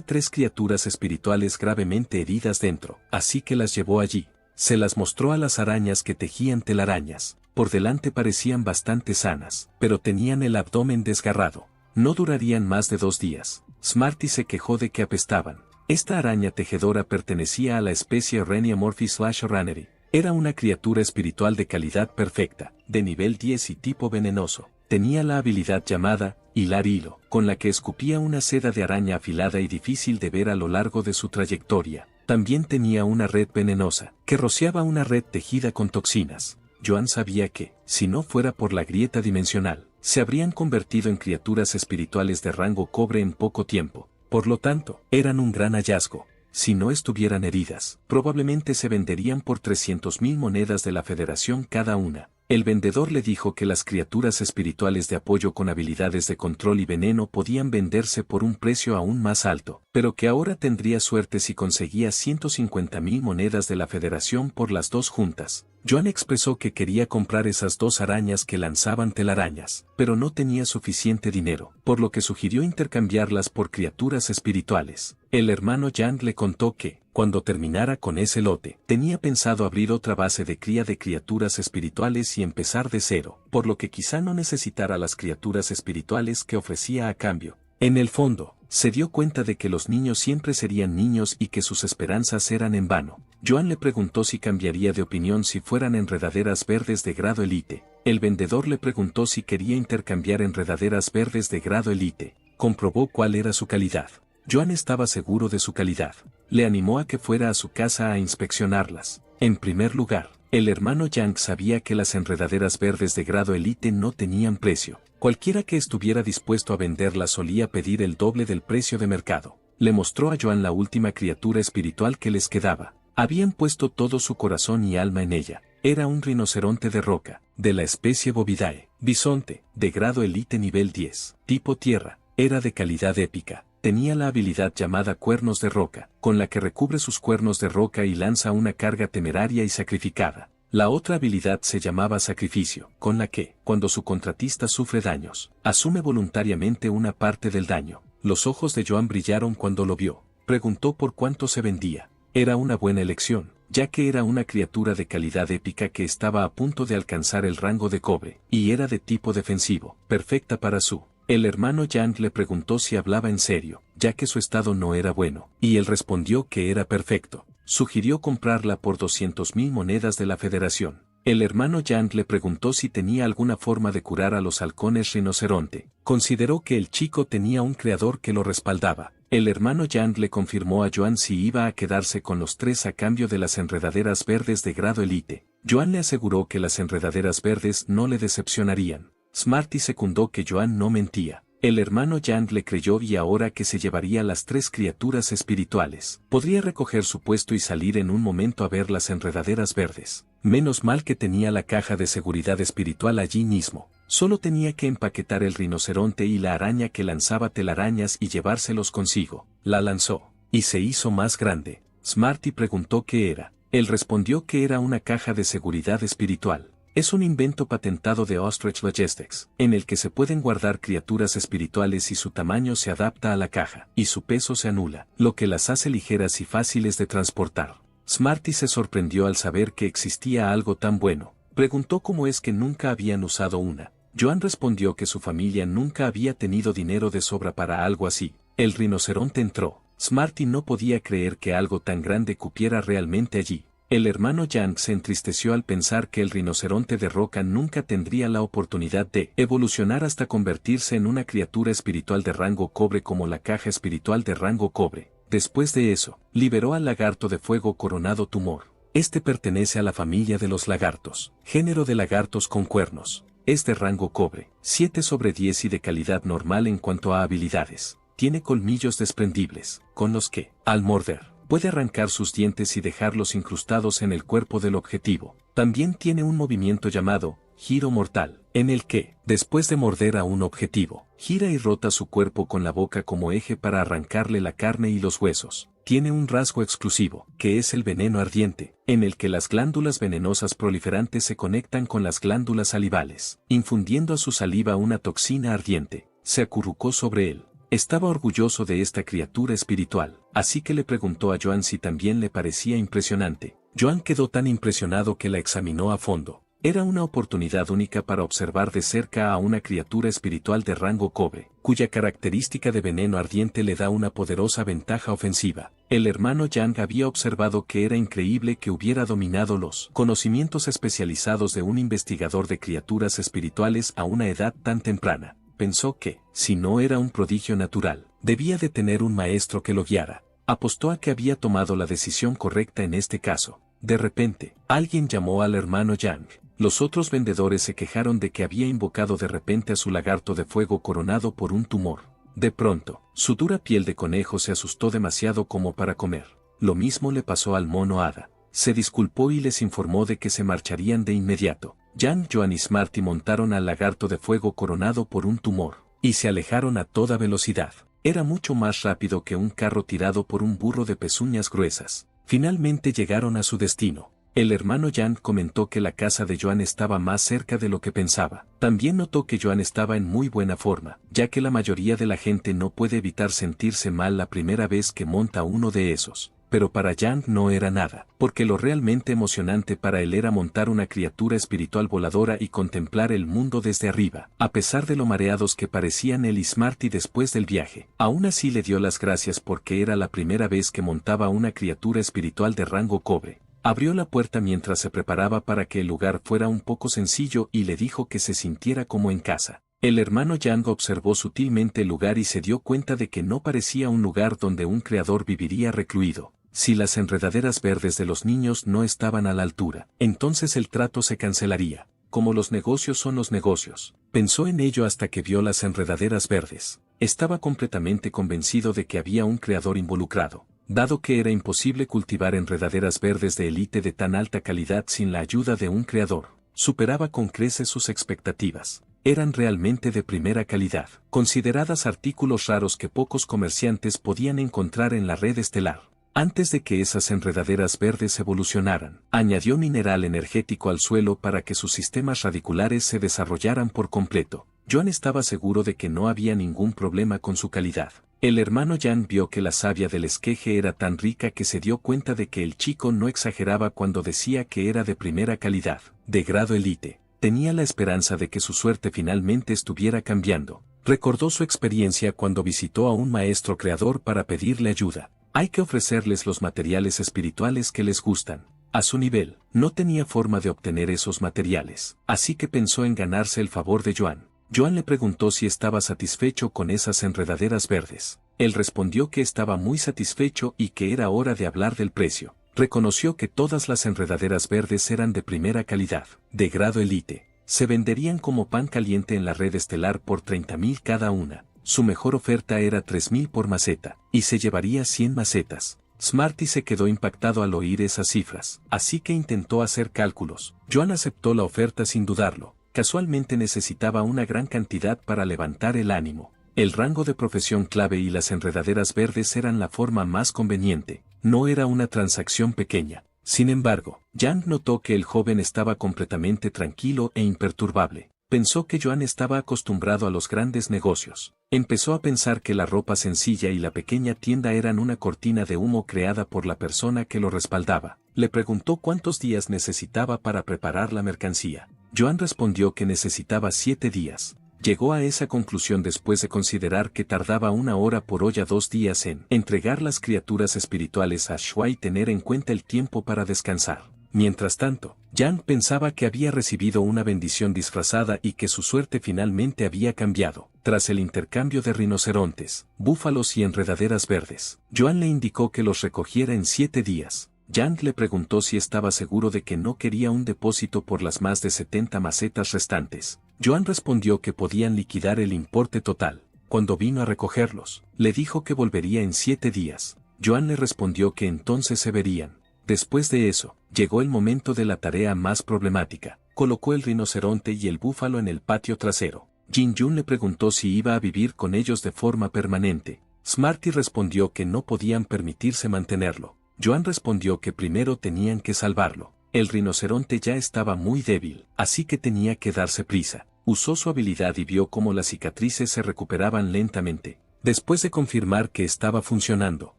[SPEAKER 1] 3 criaturas espirituales gravemente heridas dentro, así que las llevó allí. Se las mostró a las arañas que tejían telarañas. Por delante parecían bastante sanas, pero tenían el abdomen desgarrado. No durarían más de 2 días. Smarty se quejó de que apestaban. Esta araña tejedora pertenecía a la especie Rheniamorphi/Raneri. Era una criatura espiritual de calidad perfecta, de nivel 10 y tipo venenoso. Tenía la habilidad llamada hilar hilo, con la que escupía una seda de araña afilada y difícil de ver a lo largo de su trayectoria. También tenía una red venenosa, que rociaba una red tejida con toxinas. Joan sabía que, si no fuera por la grieta dimensional, se habrían convertido en criaturas espirituales de rango cobre en poco tiempo. Por lo tanto, eran un gran hallazgo. Si no estuvieran heridas, probablemente se venderían por 300.000 monedas de la Federación cada una. El vendedor le dijo que las criaturas espirituales de apoyo con habilidades de control y veneno podían venderse por un precio aún más alto, pero que ahora tendría suerte si conseguía 150.000 monedas de la Federación por las 2 juntas. Joan expresó que quería comprar esas 2 arañas que lanzaban telarañas, pero no tenía suficiente dinero, por lo que sugirió intercambiarlas por criaturas espirituales. El hermano Jan le contó que, cuando terminara con ese lote, tenía pensado abrir otra base de cría de criaturas espirituales y empezar de cero, por lo que quizá no necesitara las criaturas espirituales que ofrecía a cambio. En el fondo, se dio cuenta de que los niños siempre serían niños y que sus esperanzas eran en vano. Joan le preguntó si cambiaría de opinión si fueran enredaderas verdes de grado elite. El vendedor le preguntó si quería intercambiar enredaderas verdes de grado elite. Comprobó cuál era su calidad. Joan estaba seguro de su calidad. Le animó a que fuera a su casa a inspeccionarlas. En primer lugar, el hermano Yang sabía que las enredaderas verdes de grado elite no tenían precio. Cualquiera que estuviera dispuesto a venderlas solía pedir el doble del precio de mercado. Le mostró a Joan la última criatura espiritual que les quedaba. Habían puesto todo su corazón y alma en ella. Era un rinoceronte de roca, de la especie Bovidae, bisonte, de grado elite nivel 10, tipo tierra. Era de calidad épica. Tenía la habilidad llamada cuernos de roca, con la que recubre sus cuernos de roca y lanza una carga temeraria y sacrificada. La otra habilidad se llamaba sacrificio, con la que, cuando su contratista sufre daños, asume voluntariamente una parte del daño. Los ojos de Joan brillaron cuando lo vio. Preguntó por cuánto se vendía. Era una buena elección, ya que era una criatura de calidad épica que estaba a punto de alcanzar el rango de cobre, y era de tipo defensivo, perfecta para su. El hermano Yang le preguntó si hablaba en serio, ya que su estado no era bueno, y él respondió que era perfecto. Sugirió comprarla por 200.000 monedas de la Federación. El hermano Yang le preguntó si tenía alguna forma de curar a los halcones rinoceronte. Consideró que el chico tenía un creador que lo respaldaba. El hermano Yang le confirmó a Joan si iba a quedarse con los 3 a cambio de las enredaderas verdes de grado elite. Joan le aseguró que las enredaderas verdes no le decepcionarían. Smarty secundó que Joan no mentía. El hermano Yang le creyó y ahora que se llevaría las 3 criaturas espirituales, podría recoger su puesto y salir en un momento a ver las enredaderas verdes. Menos mal que tenía la caja de seguridad espiritual allí mismo. Solo tenía que empaquetar el rinoceronte y la araña que lanzaba telarañas y llevárselos consigo. La lanzó, y se hizo más grande. Smarty preguntó qué era. Él respondió que era una caja de seguridad espiritual. Es un invento patentado de Ostrich Logistics, en el que se pueden guardar criaturas espirituales y su tamaño se adapta a la caja, y su peso se anula, lo que las hace ligeras y fáciles de transportar. Smarty se sorprendió al saber que existía algo tan bueno. Preguntó cómo es que nunca habían usado una. Joan respondió que su familia nunca había tenido dinero de sobra para algo así. El rinoceronte entró. Smarty no podía creer que algo tan grande cupiera realmente allí. El hermano Yang se entristeció al pensar que el rinoceronte de roca nunca tendría la oportunidad de evolucionar hasta convertirse en una criatura espiritual de rango cobre como la caja espiritual de rango cobre. Después de eso, liberó al lagarto de fuego coronado tumor. Este pertenece a la familia de los lagartos, género de lagartos con cuernos. Es de rango cobre, 7/10 y de calidad normal en cuanto a habilidades. Tiene colmillos desprendibles, con los que, al morder, puede arrancar sus dientes y dejarlos incrustados en el cuerpo del objetivo. También tiene un movimiento llamado giro mortal, en el que, después de morder a un objetivo, gira y rota su cuerpo con la boca como eje para arrancarle la carne y los huesos. Tiene un rasgo exclusivo, que es el veneno ardiente, en el que las glándulas venenosas proliferantes se conectan con las glándulas salivales, infundiendo a su saliva una toxina ardiente. Se acurrucó sobre él. Estaba orgulloso de esta criatura espiritual, así que le preguntó a Joan si también le parecía impresionante. Joan quedó tan impresionado que la examinó a fondo. Era una oportunidad única para observar de cerca a una criatura espiritual de rango Kobe, cuya característica de veneno ardiente le da una poderosa ventaja ofensiva. El hermano Yang había observado que era increíble que hubiera dominado los conocimientos especializados de un investigador de criaturas espirituales a una edad tan temprana. Pensó que, si no era un prodigio natural, debía de tener un maestro que lo guiara. Apostó a que había tomado la decisión correcta en este caso. De repente, alguien llamó al hermano Yang. Los otros vendedores se quejaron de que había invocado de repente a su lagarto de fuego coronado por un tumor. De pronto, su dura piel de conejo se asustó demasiado como para comer. Lo mismo le pasó al mono hada. Se disculpó y les informó de que se marcharían de inmediato. Yang, Joan y Smarty montaron al lagarto de fuego coronado por un tumor, y se alejaron a toda velocidad. Era mucho más rápido que un carro tirado por un burro de pezuñas gruesas. Finalmente llegaron a su destino. El hermano Yang comentó que la casa de Joan estaba más cerca de lo que pensaba. También notó que Joan estaba en muy buena forma, ya que la mayoría de la gente no puede evitar sentirse mal la primera vez que monta uno de esos. Pero para Yang no era nada, porque lo realmente emocionante para él era montar una criatura espiritual voladora y contemplar el mundo desde arriba, a pesar de lo mareados que parecían él y Smarty después del viaje. Aún así le dio las gracias porque era la primera vez que montaba una criatura espiritual de rango Kobe. Abrió la puerta mientras se preparaba para que el lugar fuera un poco sencillo y le dijo que se sintiera como en casa. El hermano Yang observó sutilmente el lugar y se dio cuenta de que no parecía un lugar donde un creador viviría recluido. Si las enredaderas verdes de los niños no estaban a la altura, entonces el trato se cancelaría. Como los negocios son los negocios. Pensó en ello hasta que vio las enredaderas verdes. Estaba completamente convencido de que había un creador involucrado. Dado que era imposible cultivar enredaderas verdes de élite de tan alta calidad sin la ayuda de un creador, superaba con creces sus expectativas. Eran realmente de primera calidad, consideradas artículos raros que pocos comerciantes podían encontrar en la red estelar. Antes de que esas enredaderas verdes evolucionaran, añadió mineral energético al suelo para que sus sistemas radiculares se desarrollaran por completo. Joan estaba seguro de que no había ningún problema con su calidad. El hermano Yang vio que la savia del esqueje era tan rica que se dio cuenta de que el chico no exageraba cuando decía que era de primera calidad, de grado élite. Tenía la esperanza de que su suerte finalmente estuviera cambiando. Recordó su experiencia cuando visitó a un maestro creador para pedirle ayuda. Hay que ofrecerles los materiales espirituales que les gustan. A su nivel, no tenía forma de obtener esos materiales, así que pensó en ganarse el favor de Joan. Joan le preguntó si estaba satisfecho con esas enredaderas verdes. Él respondió que estaba muy satisfecho y que era hora de hablar del precio. Reconoció que todas las enredaderas verdes eran de primera calidad, de grado élite. Se venderían como pan caliente en la red estelar por 30,000 cada una. Su mejor oferta era 3,000 por maceta, y se llevaría 100 macetas. Smarty se quedó impactado al oír esas cifras, así que intentó hacer cálculos. Joan aceptó la oferta sin dudarlo. Casualmente necesitaba una gran cantidad para levantar el ánimo. El rango de profesión clave y las enredaderas verdes eran la forma más conveniente. No era una transacción pequeña. Sin embargo, Yang notó que el joven estaba completamente tranquilo e imperturbable. Pensó que Joan estaba acostumbrado a los grandes negocios. Empezó a pensar que la ropa sencilla y la pequeña tienda eran una cortina de humo creada por la persona que lo respaldaba. Le preguntó cuántos días necesitaba para preparar la mercancía. Joan respondió que necesitaba 7 días. Llegó a esa conclusión después de considerar que tardaba 1 hora por olla 2 días en entregar las criaturas espirituales a Shua y tener en cuenta el tiempo para descansar. Mientras tanto, Yang pensaba que había recibido una bendición disfrazada y que su suerte finalmente había cambiado. Tras el intercambio de rinocerontes, búfalos y enredaderas verdes, Joan le indicó que los recogiera en 7 días. Yang le preguntó si estaba seguro de que no quería un depósito por las más de 70 macetas restantes. Joan respondió que podían liquidar el importe total. Cuando vino a recogerlos, le dijo que volvería en 7 días. Joan le respondió que entonces se verían. Después de eso, llegó el momento de la tarea más problemática. Colocó el rinoceronte y el búfalo en el patio trasero. Jin Yun le preguntó si iba a vivir con ellos de forma permanente. Smarty respondió que no podían permitirse mantenerlo. Joan respondió que primero tenían que salvarlo. El rinoceronte ya estaba muy débil, así que tenía que darse prisa. Usó su habilidad y vio cómo las cicatrices se recuperaban lentamente. Después de confirmar que estaba funcionando,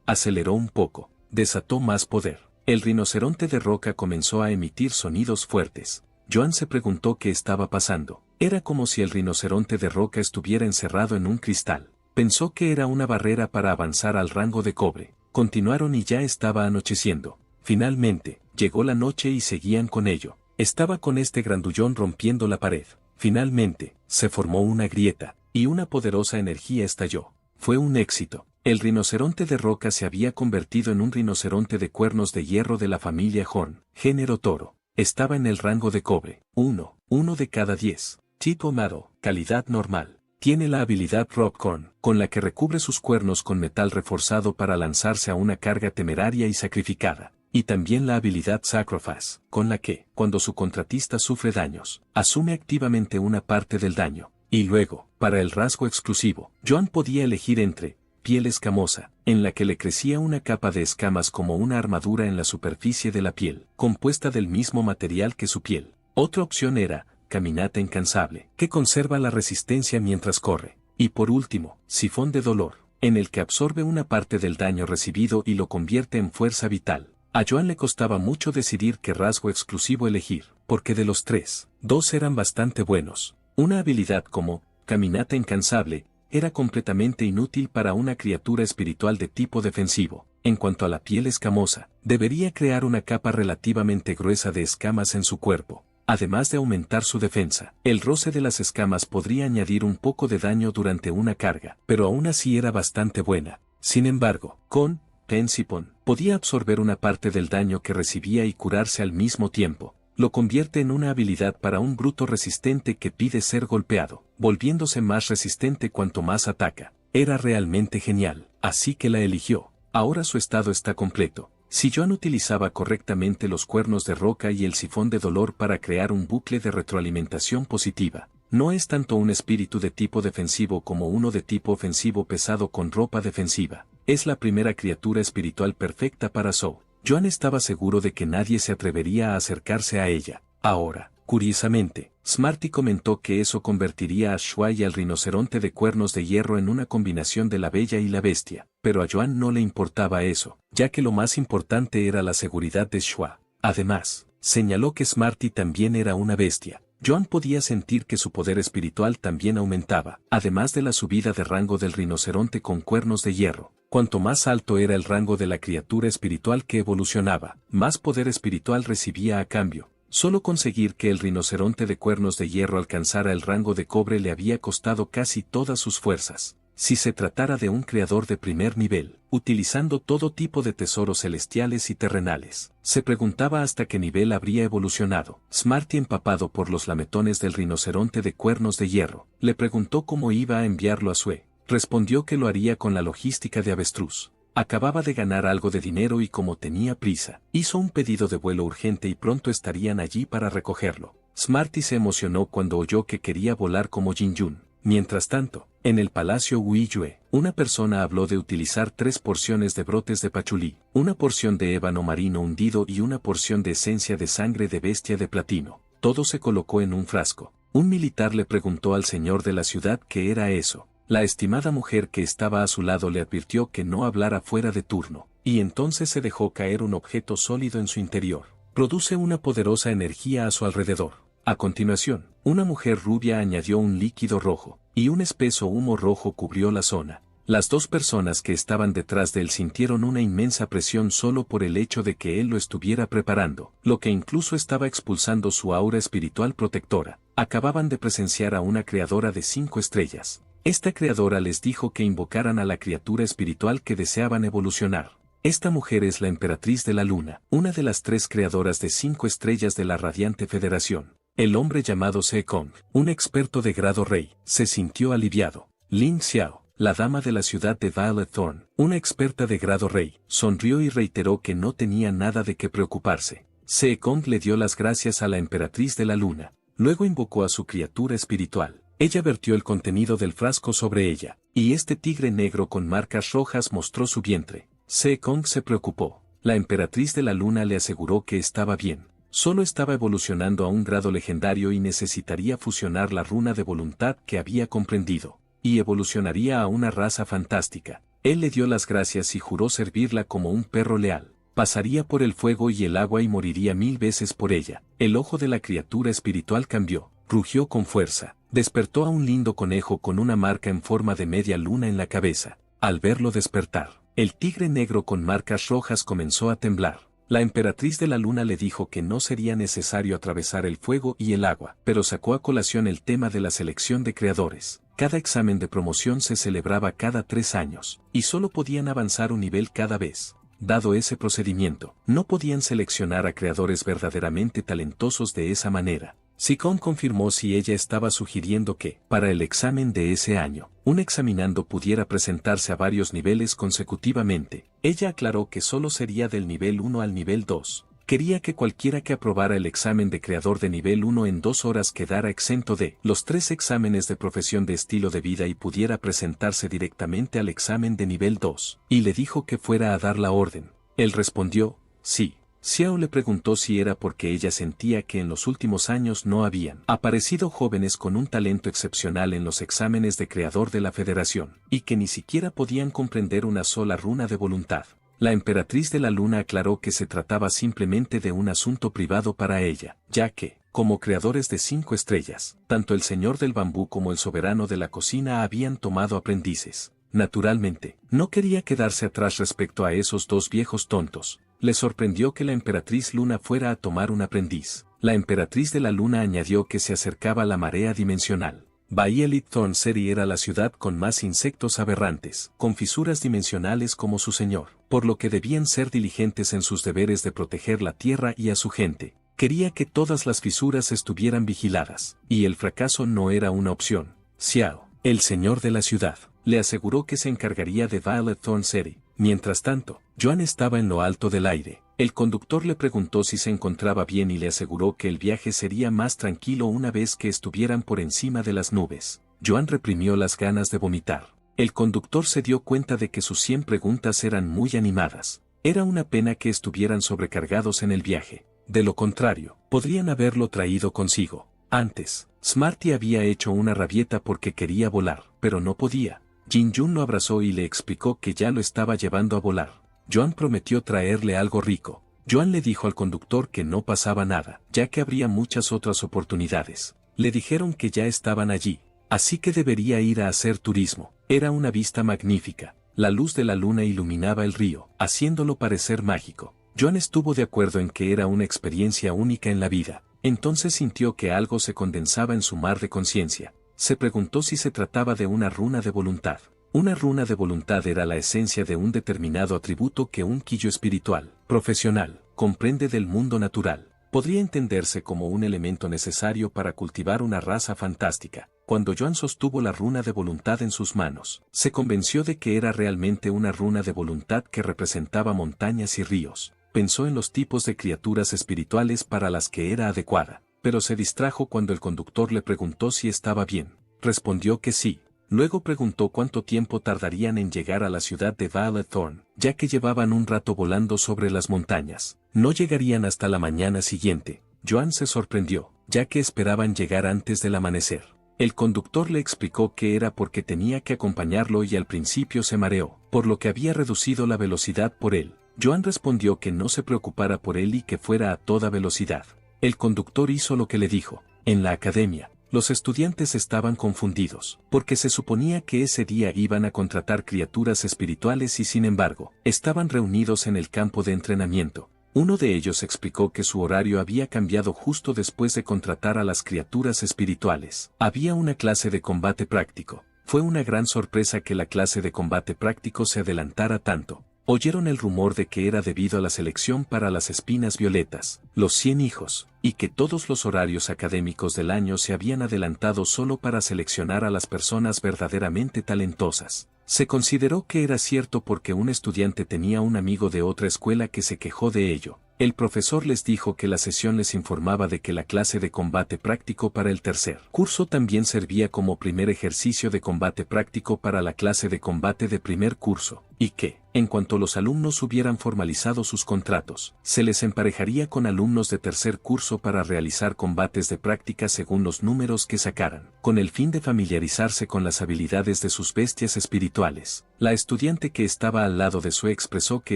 [SPEAKER 1] aceleró un poco, desató más poder. El rinoceronte de roca comenzó a emitir sonidos fuertes. Joan se preguntó qué estaba pasando. Era como si el rinoceronte de roca estuviera encerrado en un cristal. Pensó que era una barrera para avanzar al rango de cobre. Continuaron y ya estaba anocheciendo. Finalmente, llegó la noche y seguían con ello. Estaba con este grandullón rompiendo la pared. Finalmente, se formó una grieta, y una poderosa energía estalló. Fue un éxito. El rinoceronte de roca se había convertido en un rinoceronte de cuernos de hierro de la familia Horn, género toro. Estaba en el rango de cobre. 1 de cada 10. Tipo metal, calidad normal. Tiene la habilidad Rockcorn, con la que recubre sus cuernos con metal reforzado para lanzarse a una carga temeraria y sacrificada. Y también la habilidad Sacrifice, con la que, cuando su contratista sufre daños, asume activamente una parte del daño. Y luego, para el rasgo exclusivo, Joan podía elegir entre piel escamosa, en la que le crecía una capa de escamas como una armadura en la superficie de la piel, compuesta del mismo material que su piel. Otra opción era caminata incansable, que conserva la resistencia mientras corre. Y por último, sifón de dolor, en el que absorbe una parte del daño recibido y lo convierte en fuerza vital. A Joan le costaba mucho decidir qué rasgo exclusivo elegir, porque de los tres, dos eran bastante buenos. Una habilidad como caminata incansable era completamente inútil para una criatura espiritual de tipo defensivo. En cuanto a la piel escamosa, debería crear una capa relativamente gruesa de escamas en su cuerpo. Además de aumentar su defensa, el roce de las escamas podría añadir un poco de daño durante una carga, pero aún así era bastante buena. Sin embargo, con Pensipon, podía absorber una parte del daño que recibía y curarse al mismo tiempo. Lo convierte en una habilidad para un bruto resistente que pide ser golpeado, volviéndose más resistente cuanto más ataca. Era realmente genial, así que la eligió. Ahora su estado está completo. Si Joan utilizaba correctamente los cuernos de roca y el sifón de dolor para crear un bucle de retroalimentación positiva, no es tanto un espíritu de tipo defensivo como uno de tipo ofensivo pesado con ropa defensiva. Es la primera criatura espiritual perfecta para Soul. Joan estaba seguro de que nadie se atrevería a acercarse a ella. Ahora, curiosamente, Smarty comentó que eso convertiría a Shua y al rinoceronte de cuernos de hierro en una combinación de la bella y la bestia, pero a Joan no le importaba eso, ya que lo más importante era la seguridad de Shua. Además, señaló que Smarty también era una bestia. Joan podía sentir que su poder espiritual también aumentaba, además de la subida de rango del rinoceronte con cuernos de hierro. Cuanto más alto era el rango de la criatura espiritual que evolucionaba, más poder espiritual recibía a cambio. Solo conseguir que el rinoceronte de cuernos de hierro alcanzara el rango de cobre le había costado casi todas sus fuerzas. Si se tratara de un creador de primer nivel, utilizando todo tipo de tesoros celestiales y terrenales, se preguntaba hasta qué nivel habría evolucionado. Smarty, empapado por los lametones del rinoceronte de cuernos de hierro, le preguntó cómo iba a enviarlo a Sue. Respondió que lo haría con la logística de avestruz. Acababa de ganar algo de dinero y como tenía prisa, hizo un pedido de vuelo urgente y pronto estarían allí para recogerlo. Smarty se emocionó cuando oyó que quería volar como Jin Yun. Mientras tanto, en el palacio Wiyue, una persona habló de utilizar 3 porciones de brotes de pachulí, una porción de ébano marino hundido y una porción de esencia de sangre de bestia de platino. Todo se colocó en un frasco. Un militar le preguntó al señor de la ciudad qué era eso. La estimada mujer que estaba a su lado le advirtió que no hablara fuera de turno, y entonces se dejó caer un objeto sólido en su interior. Produce una poderosa energía a su alrededor. A continuación, una mujer rubia añadió un líquido rojo, y un espeso humo rojo cubrió la zona. Las dos personas que estaban detrás de él sintieron una inmensa presión solo por el hecho de que él lo estuviera preparando, lo que incluso estaba expulsando su aura espiritual protectora. Acababan de presenciar a una creadora de 5 estrellas. Esta creadora les dijo que invocaran a la criatura espiritual que deseaban evolucionar. Esta mujer es la emperatriz de la luna, una de las 3 creadoras de 5 estrellas de la radiante federación. El hombre llamado Sekong, un experto de grado rey, se sintió aliviado. Lin Xiao, la dama de la ciudad de Violet Thorn, una experta de grado rey, sonrió y reiteró que no tenía nada de qué preocuparse. Sekong le dio las gracias a la emperatriz de la luna. Luego invocó a su criatura espiritual. Ella vertió el contenido del frasco sobre ella, y este tigre negro con marcas rojas mostró su vientre. Sekong se preocupó. La emperatriz de la luna le aseguró que estaba bien. Solo estaba evolucionando a un grado legendario y necesitaría fusionar la runa de voluntad que había comprendido. y evolucionaría a una raza fantástica. Él le dio las gracias y juró servirla como un perro leal. Pasaría por el fuego y el agua y moriría 1000 veces por ella. El ojo de la criatura espiritual cambió, rugió con fuerza, despertó a un lindo conejo con una marca en forma de media luna en la cabeza. Al verlo despertar, el tigre negro con marcas rojas comenzó a temblar. La emperatriz de la luna le dijo que no sería necesario atravesar el fuego y el agua, pero sacó a colación el tema de la selección de creadores. Cada examen de promoción se celebraba cada 3 años, y solo podían avanzar un nivel cada vez. Dado ese procedimiento, no podían seleccionar a creadores verdaderamente talentosos de esa manera. Sicón confirmó si ella estaba sugiriendo que, para el examen de ese año, un examinando pudiera presentarse a varios niveles consecutivamente. Ella aclaró que solo sería del nivel 1 al nivel 2. Quería que cualquiera que aprobara el examen de creador de nivel 1 en 2 horas quedara exento de los 3 exámenes de profesión de estilo de vida y pudiera presentarse directamente al examen de nivel 2. Y le dijo que fuera a dar la orden. Él respondió, sí. Xiao le preguntó si era porque ella sentía que en los últimos años no habían aparecido jóvenes con un talento excepcional en los exámenes de creador de la Federación, y que ni siquiera podían comprender una sola runa de voluntad. La emperatriz de la luna aclaró que se trataba simplemente de un asunto privado para ella, ya que, como creadores de 5 estrellas, tanto el señor del bambú como el soberano de la cocina habían tomado aprendices. Naturalmente, no quería quedarse atrás respecto a esos 2 viejos tontos. Le sorprendió que la emperatriz luna fuera a tomar un aprendiz. La emperatriz de la luna añadió que se acercaba la marea dimensional. Violet Thorn City era la ciudad con más insectos aberrantes, con fisuras dimensionales como su señor, por lo que debían ser diligentes en sus deberes de proteger la tierra y a su gente. Quería que todas las fisuras estuvieran vigiladas, y el fracaso no era una opción. Xiao, el señor de la ciudad, le aseguró que se encargaría de Violet Thorn City. Mientras tanto, Joan estaba en lo alto del aire. El conductor le preguntó si se encontraba bien y le aseguró que el viaje sería más tranquilo una vez que estuvieran por encima de las nubes. Joan reprimió las ganas de vomitar. El conductor se dio cuenta de que sus 100 preguntas eran muy animadas. Era una pena que estuvieran sobrecargados en el viaje. De lo contrario, podrían haberlo traído consigo. Antes, Smarty había hecho una rabieta porque quería volar, pero no podía. Jin Jun lo abrazó y le explicó que ya lo estaba llevando a volar. Joan prometió traerle algo rico. Joan le dijo al conductor que no pasaba nada, ya que habría muchas otras oportunidades. Le dijeron que ya estaban allí, así que debería ir a hacer turismo. Era una vista magnífica. La luz de la luna iluminaba el río, haciéndolo parecer mágico. Joan estuvo de acuerdo en que era una experiencia única en la vida. Entonces sintió que algo se condensaba en su mar de conciencia. Se preguntó si se trataba de una runa de voluntad. Una runa de voluntad era la esencia de un determinado atributo que un quillo espiritual, profesional, comprende del mundo natural. Podría entenderse como un elemento necesario para cultivar una raza fantástica. Cuando Joan sostuvo la runa de voluntad en sus manos, se convenció de que era realmente una runa de voluntad que representaba montañas y ríos. Pensó en los tipos de criaturas espirituales para las que era adecuada, pero se distrajo cuando el conductor le preguntó si estaba bien. Respondió que sí. Luego preguntó cuánto tiempo tardarían en llegar a la ciudad de Violet Thorn, ya que llevaban un rato volando sobre las montañas. No llegarían hasta la mañana siguiente. Joan se sorprendió, ya que esperaban llegar antes del amanecer. El conductor le explicó que era porque tenía que acompañarlo y al principio se mareó, por lo que había reducido la velocidad por él. Joan respondió que no se preocupara por él y que fuera a toda velocidad. El conductor hizo lo que le dijo. En la academia, los estudiantes estaban confundidos, porque se suponía que ese día iban a contratar criaturas espirituales y sin embargo, estaban reunidos en el campo de entrenamiento. Uno de ellos explicó que su horario había cambiado justo después de contratar a las criaturas espirituales. Había una clase de combate práctico. Fue una gran sorpresa que la clase de combate práctico se adelantara tanto. Oyeron el rumor de que era debido a la selección para las espinas violetas, los 100 hijos, y que todos los horarios académicos del año se habían adelantado solo para seleccionar a las personas verdaderamente talentosas. Se consideró que era cierto porque un estudiante tenía un amigo de otra escuela que se quejó de ello. El profesor les dijo que la sesión les informaba de que la clase de combate práctico para el tercer curso también servía como primer ejercicio de combate práctico para la clase de combate de primer curso, y que, en cuanto los alumnos hubieran formalizado sus contratos, se les emparejaría con alumnos de tercer curso para realizar combates de práctica según los números que sacaran, con el fin de familiarizarse con las habilidades de sus bestias espirituales. La estudiante que estaba al lado de Sue expresó que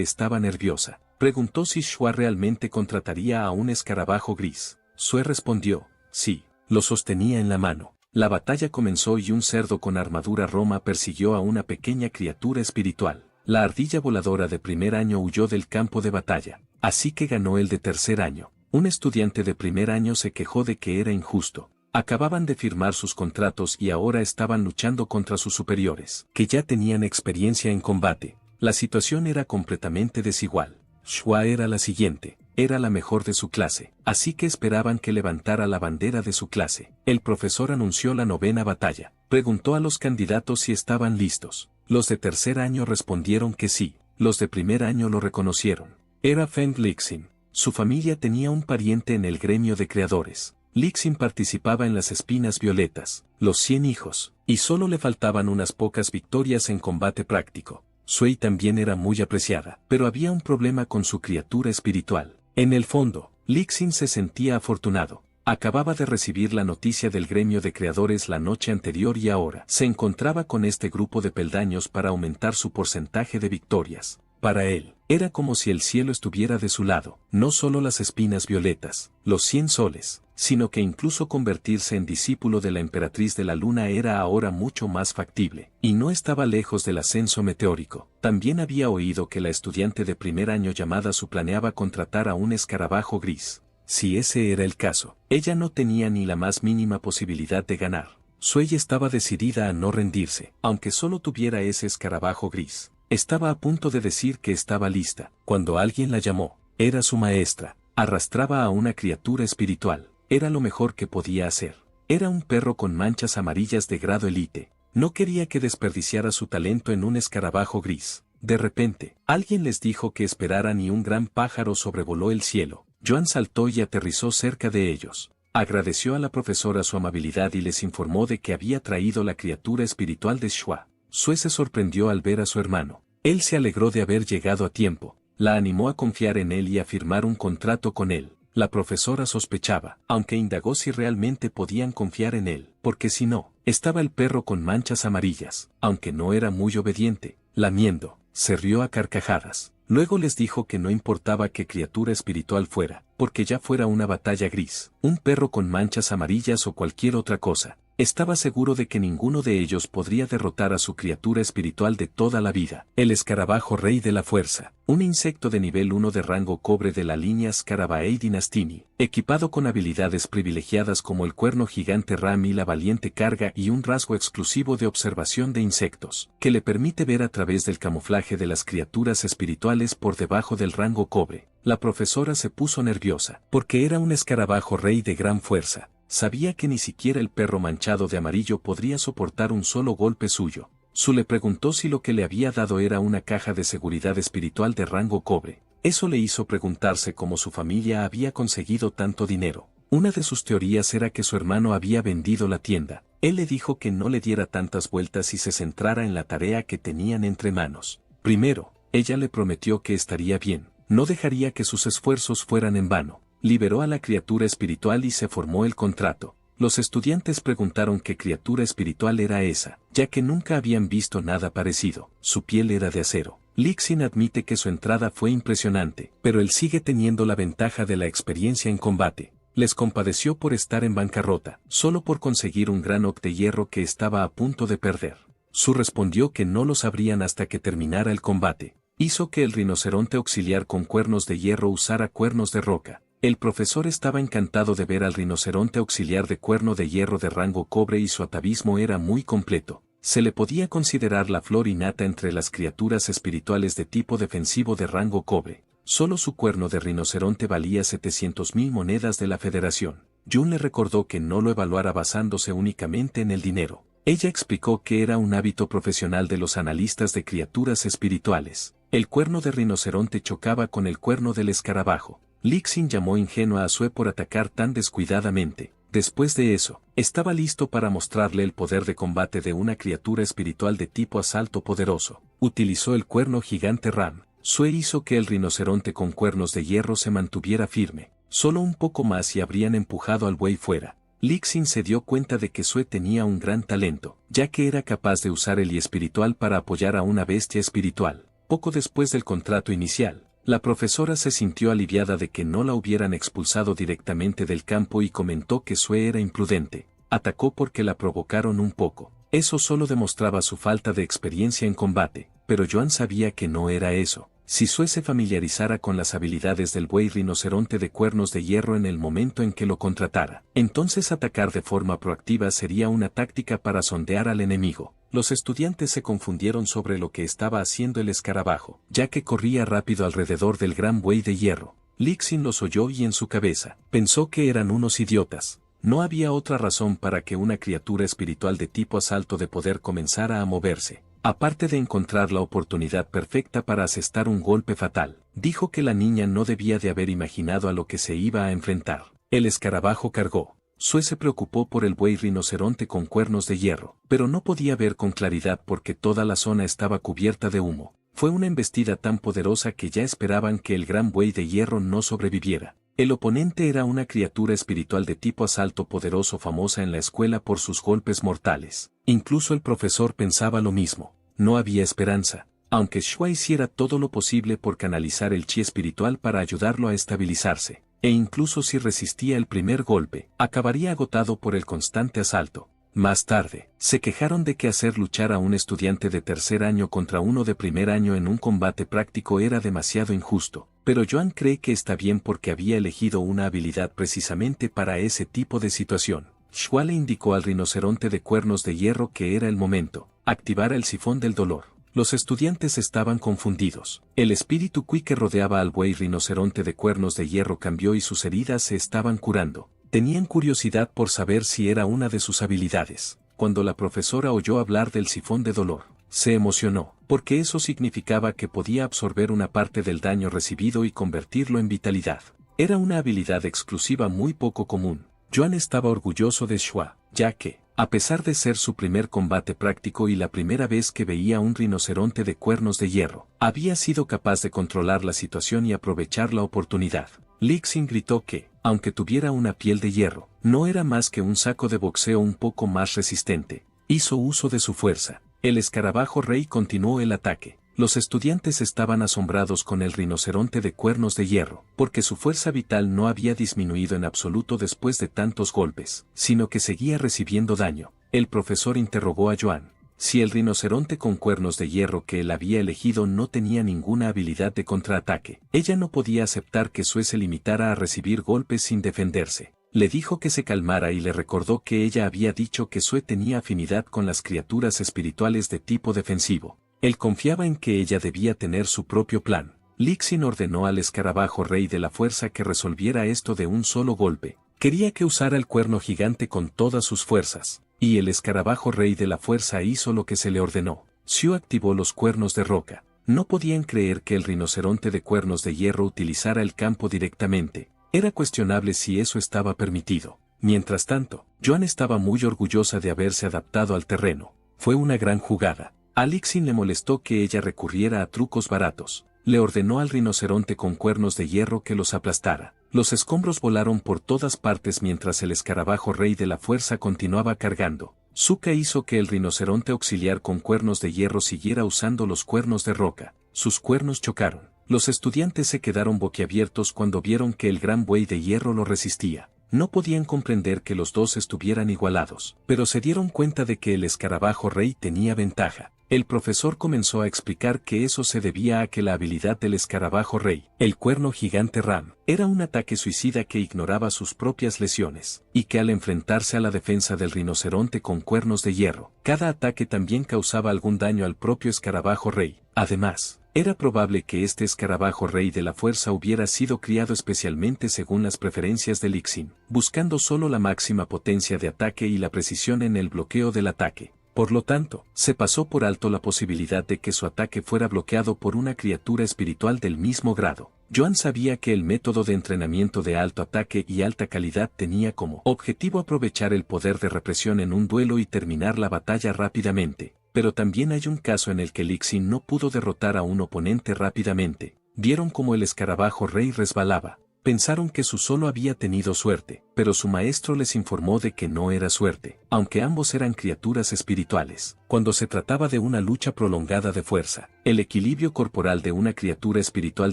[SPEAKER 1] estaba nerviosa. Preguntó si Shua realmente contrataría a un escarabajo gris. Sue respondió, sí, lo sostenía en la mano. La batalla comenzó y un cerdo con armadura roma persiguió a una pequeña criatura espiritual. La ardilla voladora de primer año huyó del campo de batalla, así que ganó el de tercer año. Un estudiante de primer año se quejó de que era injusto. Acababan de firmar sus contratos y ahora estaban luchando contra sus superiores, que ya tenían experiencia en combate. La situación era completamente desigual. Shua era la siguiente, era la mejor de su clase, así que esperaban que levantara la bandera de su clase. El profesor anunció la novena batalla. Preguntó a los candidatos si estaban listos. Los de tercer año respondieron que sí, los de primer año lo reconocieron. Era Feng Lixin. Su familia tenía un pariente en el gremio de creadores. Lixin participaba en las espinas violetas, los 100 hijos, y solo le faltaban unas pocas victorias en combate práctico. Sui también era muy apreciada, pero había un problema con su criatura espiritual. En el fondo, Lixin se sentía afortunado. Acababa de recibir la noticia del gremio de creadores la noche anterior y ahora se encontraba con este grupo de peldaños para aumentar su porcentaje de victorias. Para él, era como si el cielo estuviera de su lado, no solo las espinas violetas, los 100 soles, sino que incluso convertirse en discípulo de la emperatriz de la luna era ahora mucho más factible, y no estaba lejos del ascenso meteórico. También había oído que la estudiante de primer año llamada Su planeaba contratar a un escarabajo gris. Si ese era el caso, ella no tenía ni la más mínima posibilidad de ganar. Sui estaba decidida a no rendirse, aunque solo tuviera ese escarabajo gris. Estaba a punto de decir que estaba lista, cuando alguien la llamó. Era su maestra. Arrastraba a una criatura espiritual. Era lo mejor que podía hacer. Era un perro con manchas amarillas de grado elite. No quería que desperdiciara su talento en un escarabajo gris. De repente, alguien les dijo que esperaran y un gran pájaro sobrevoló el cielo. Joan saltó y aterrizó cerca de ellos. Agradeció a la profesora su amabilidad y les informó de que había traído la criatura espiritual de Shua. Sue se sorprendió al ver a su hermano. Él se alegró de haber llegado a tiempo. La animó a confiar en él y a firmar un contrato con él. La profesora sospechaba, aunque indagó si realmente podían confiar en él, porque si no, estaba el perro con manchas amarillas, aunque no era muy obediente, lamiendo, se rió a carcajadas. Luego les dijo que no importaba qué criatura espiritual fuera, porque ya fuera una batalla gris, un perro con manchas amarillas o cualquier otra cosa. Estaba seguro de que ninguno de ellos podría derrotar a su criatura espiritual de toda la vida, el escarabajo rey de la fuerza, un insecto de nivel 1 de rango cobre de la línea Scarabaei Dynastini, equipado con habilidades privilegiadas como el cuerno gigante Ram y la valiente carga y un rasgo exclusivo de observación de insectos, que le permite ver a través del camuflaje de las criaturas espirituales por debajo del rango cobre. La profesora se puso nerviosa, porque era un escarabajo rey de gran fuerza. Sabía que ni siquiera el perro manchado de amarillo podría soportar un solo golpe suyo. Su le preguntó si lo que le había dado era una caja de seguridad espiritual de rango cobre. Eso le hizo preguntarse cómo su familia había conseguido tanto dinero. Una de sus teorías era que su hermano había vendido la tienda. Él le dijo que no le diera tantas vueltas y se centrara en la tarea que tenían entre manos. Primero, ella le prometió que estaría bien. No dejaría que sus esfuerzos fueran en vano. Liberó a la criatura espiritual y se formó el contrato. Los estudiantes preguntaron qué criatura espiritual era esa, ya que nunca habían visto nada parecido. Su piel era de acero. Lixin admite que su entrada fue impresionante, pero él sigue teniendo la ventaja de la experiencia en combate. Les compadeció por estar en bancarrota, solo por conseguir un gran de hierro que estaba a punto de perder. Su respondió que no lo sabrían hasta que terminara el combate. Hizo que el rinoceronte auxiliar con cuernos de hierro usara cuernos de roca. El profesor estaba encantado de ver al rinoceronte auxiliar de cuerno de hierro de rango cobre y su atavismo era muy completo. Se le podía considerar la flor innata entre las criaturas espirituales de tipo defensivo de rango cobre. Solo su cuerno de rinoceronte valía 700.000 monedas de la Federación. Jun le recordó que no lo evaluara basándose únicamente en el dinero. Ella explicó que era un hábito profesional de los analistas de criaturas espirituales. El cuerno de rinoceronte chocaba con el cuerno del escarabajo. Lixin llamó ingenua a Sue por atacar tan descuidadamente. Después de eso, estaba listo para mostrarle el poder de combate de una criatura espiritual de tipo asalto poderoso. Utilizó el cuerno gigante Ram. Sue hizo que el rinoceronte con cuernos de hierro se mantuviera firme. Solo un poco más y habrían empujado al buey fuera. Lixin se dio cuenta de que Sue tenía un gran talento, ya que era capaz de usar el Yi espiritual para apoyar a una bestia espiritual. Poco después del contrato inicial, la profesora se sintió aliviada de que no la hubieran expulsado directamente del campo y comentó que Sue era imprudente. Atacó porque la provocaron un poco. Eso solo demostraba su falta de experiencia en combate, pero Joan sabía que no era eso. Si Sue se familiarizara con las habilidades del buey rinoceronte de cuernos de hierro en el momento en que lo contratara, entonces atacar de forma proactiva sería una táctica para sondear al enemigo. Los estudiantes se confundieron sobre lo que estaba haciendo el escarabajo, ya que corría rápido alrededor del gran buey de hierro. Lixin los oyó y en su cabeza pensó que eran unos idiotas. No había otra razón para que una criatura espiritual de tipo asalto de poder comenzara a moverse, aparte de encontrar la oportunidad perfecta para asestar un golpe fatal. Dijo que la niña no debía de haber imaginado a lo que se iba a enfrentar. El escarabajo cargó. Sue se preocupó por el buey rinoceronte con cuernos de hierro, pero no podía ver con claridad porque toda la zona estaba cubierta de humo. Fue una embestida tan poderosa que ya esperaban que el gran buey de hierro no sobreviviera. El oponente era una criatura espiritual de tipo asalto poderoso famosa en la escuela por sus golpes mortales. Incluso el profesor pensaba lo mismo. No había esperanza, aunque Shua hiciera todo lo posible por canalizar el chi espiritual para ayudarlo a estabilizarse. E incluso si resistía el primer golpe, acabaría agotado por el constante asalto. Más tarde, se quejaron de que hacer luchar a un estudiante de tercer año contra uno de primer año en un combate práctico era demasiado injusto, pero Joan cree que está bien porque había elegido una habilidad precisamente para ese tipo de situación. Shua le indicó al rinoceronte de cuernos de hierro que era el momento. Activara el sifón del dolor. Los estudiantes estaban confundidos. El espíritu Qui que rodeaba al buey rinoceronte de cuernos de hierro cambió y sus heridas se estaban curando. Tenían curiosidad por saber si era una de sus habilidades. Cuando la profesora oyó hablar del sifón de dolor, se emocionó, porque eso significaba que podía absorber una parte del daño recibido y convertirlo en vitalidad. Era una habilidad exclusiva muy poco común. Joan estaba orgulloso de Shua, ya que, a pesar de ser su primer combate práctico y la primera vez que veía un rinoceronte de cuernos de hierro, había sido capaz de controlar la situación y aprovechar la oportunidad. Lixin gritó que, aunque tuviera una piel de hierro, no era más que un saco de boxeo un poco más resistente. Hizo uso de su fuerza. El escarabajo rey continuó el ataque. Los estudiantes estaban asombrados con el rinoceronte de cuernos de hierro, porque su fuerza vital no había disminuido en absoluto después de tantos golpes, sino que seguía recibiendo daño. El profesor interrogó a Joan. Si el rinoceronte con cuernos de hierro que él había elegido no tenía ninguna habilidad de contraataque, ella no podía aceptar que Sue se limitara a recibir golpes sin defenderse. Le dijo que se calmara y le recordó que ella había dicho que Sue tenía afinidad con las criaturas espirituales de tipo defensivo. Él confiaba en que ella debía tener su propio plan. Lixin ordenó al escarabajo rey de la fuerza que resolviera esto de un solo golpe. Quería que usara el cuerno gigante con todas sus fuerzas, y el escarabajo rey de la fuerza hizo lo que se le ordenó. Xiu activó los cuernos de roca. No podían creer que el rinoceronte de cuernos de hierro utilizara el campo directamente. Era cuestionable si eso estaba permitido. Mientras tanto, Joan estaba muy orgullosa de haberse adaptado al terreno. Fue una gran jugada. A Lixin le molestó que ella recurriera a trucos baratos. Le ordenó al rinoceronte con cuernos de hierro que los aplastara. Los escombros volaron por todas partes mientras el escarabajo rey de la fuerza continuaba cargando. Zuka hizo que el rinoceronte auxiliar con cuernos de hierro siguiera usando los cuernos de roca. Sus cuernos chocaron. Los estudiantes se quedaron boquiabiertos cuando vieron que el gran buey de hierro lo resistía. No podían comprender que los dos estuvieran igualados, pero se dieron cuenta de que el escarabajo rey tenía ventaja. El profesor comenzó a explicar que eso se debía a que la habilidad del escarabajo rey, el cuerno gigante Ram, era un ataque suicida que ignoraba sus propias lesiones, y que al enfrentarse a la defensa del rinoceronte con cuernos de hierro, cada ataque también causaba algún daño al propio escarabajo rey. Además, era probable que este escarabajo rey de la fuerza hubiera sido criado especialmente según las preferencias de Lixin, buscando solo la máxima potencia de ataque y la precisión en el bloqueo del ataque. Por lo tanto, se pasó por alto la posibilidad de que su ataque fuera bloqueado por una criatura espiritual del mismo grado. Joan sabía que el método de entrenamiento de alto ataque y alta calidad tenía como objetivo aprovechar el poder de represión en un duelo y terminar la batalla rápidamente, pero también hay un caso en el que Lixin no pudo derrotar a un oponente rápidamente. Vieron cómo el escarabajo rey resbalaba. Pensaron que su solo había tenido suerte, pero su maestro les informó de que no era suerte, aunque ambos eran criaturas espirituales. Cuando se trataba de una lucha prolongada de fuerza, el equilibrio corporal de una criatura espiritual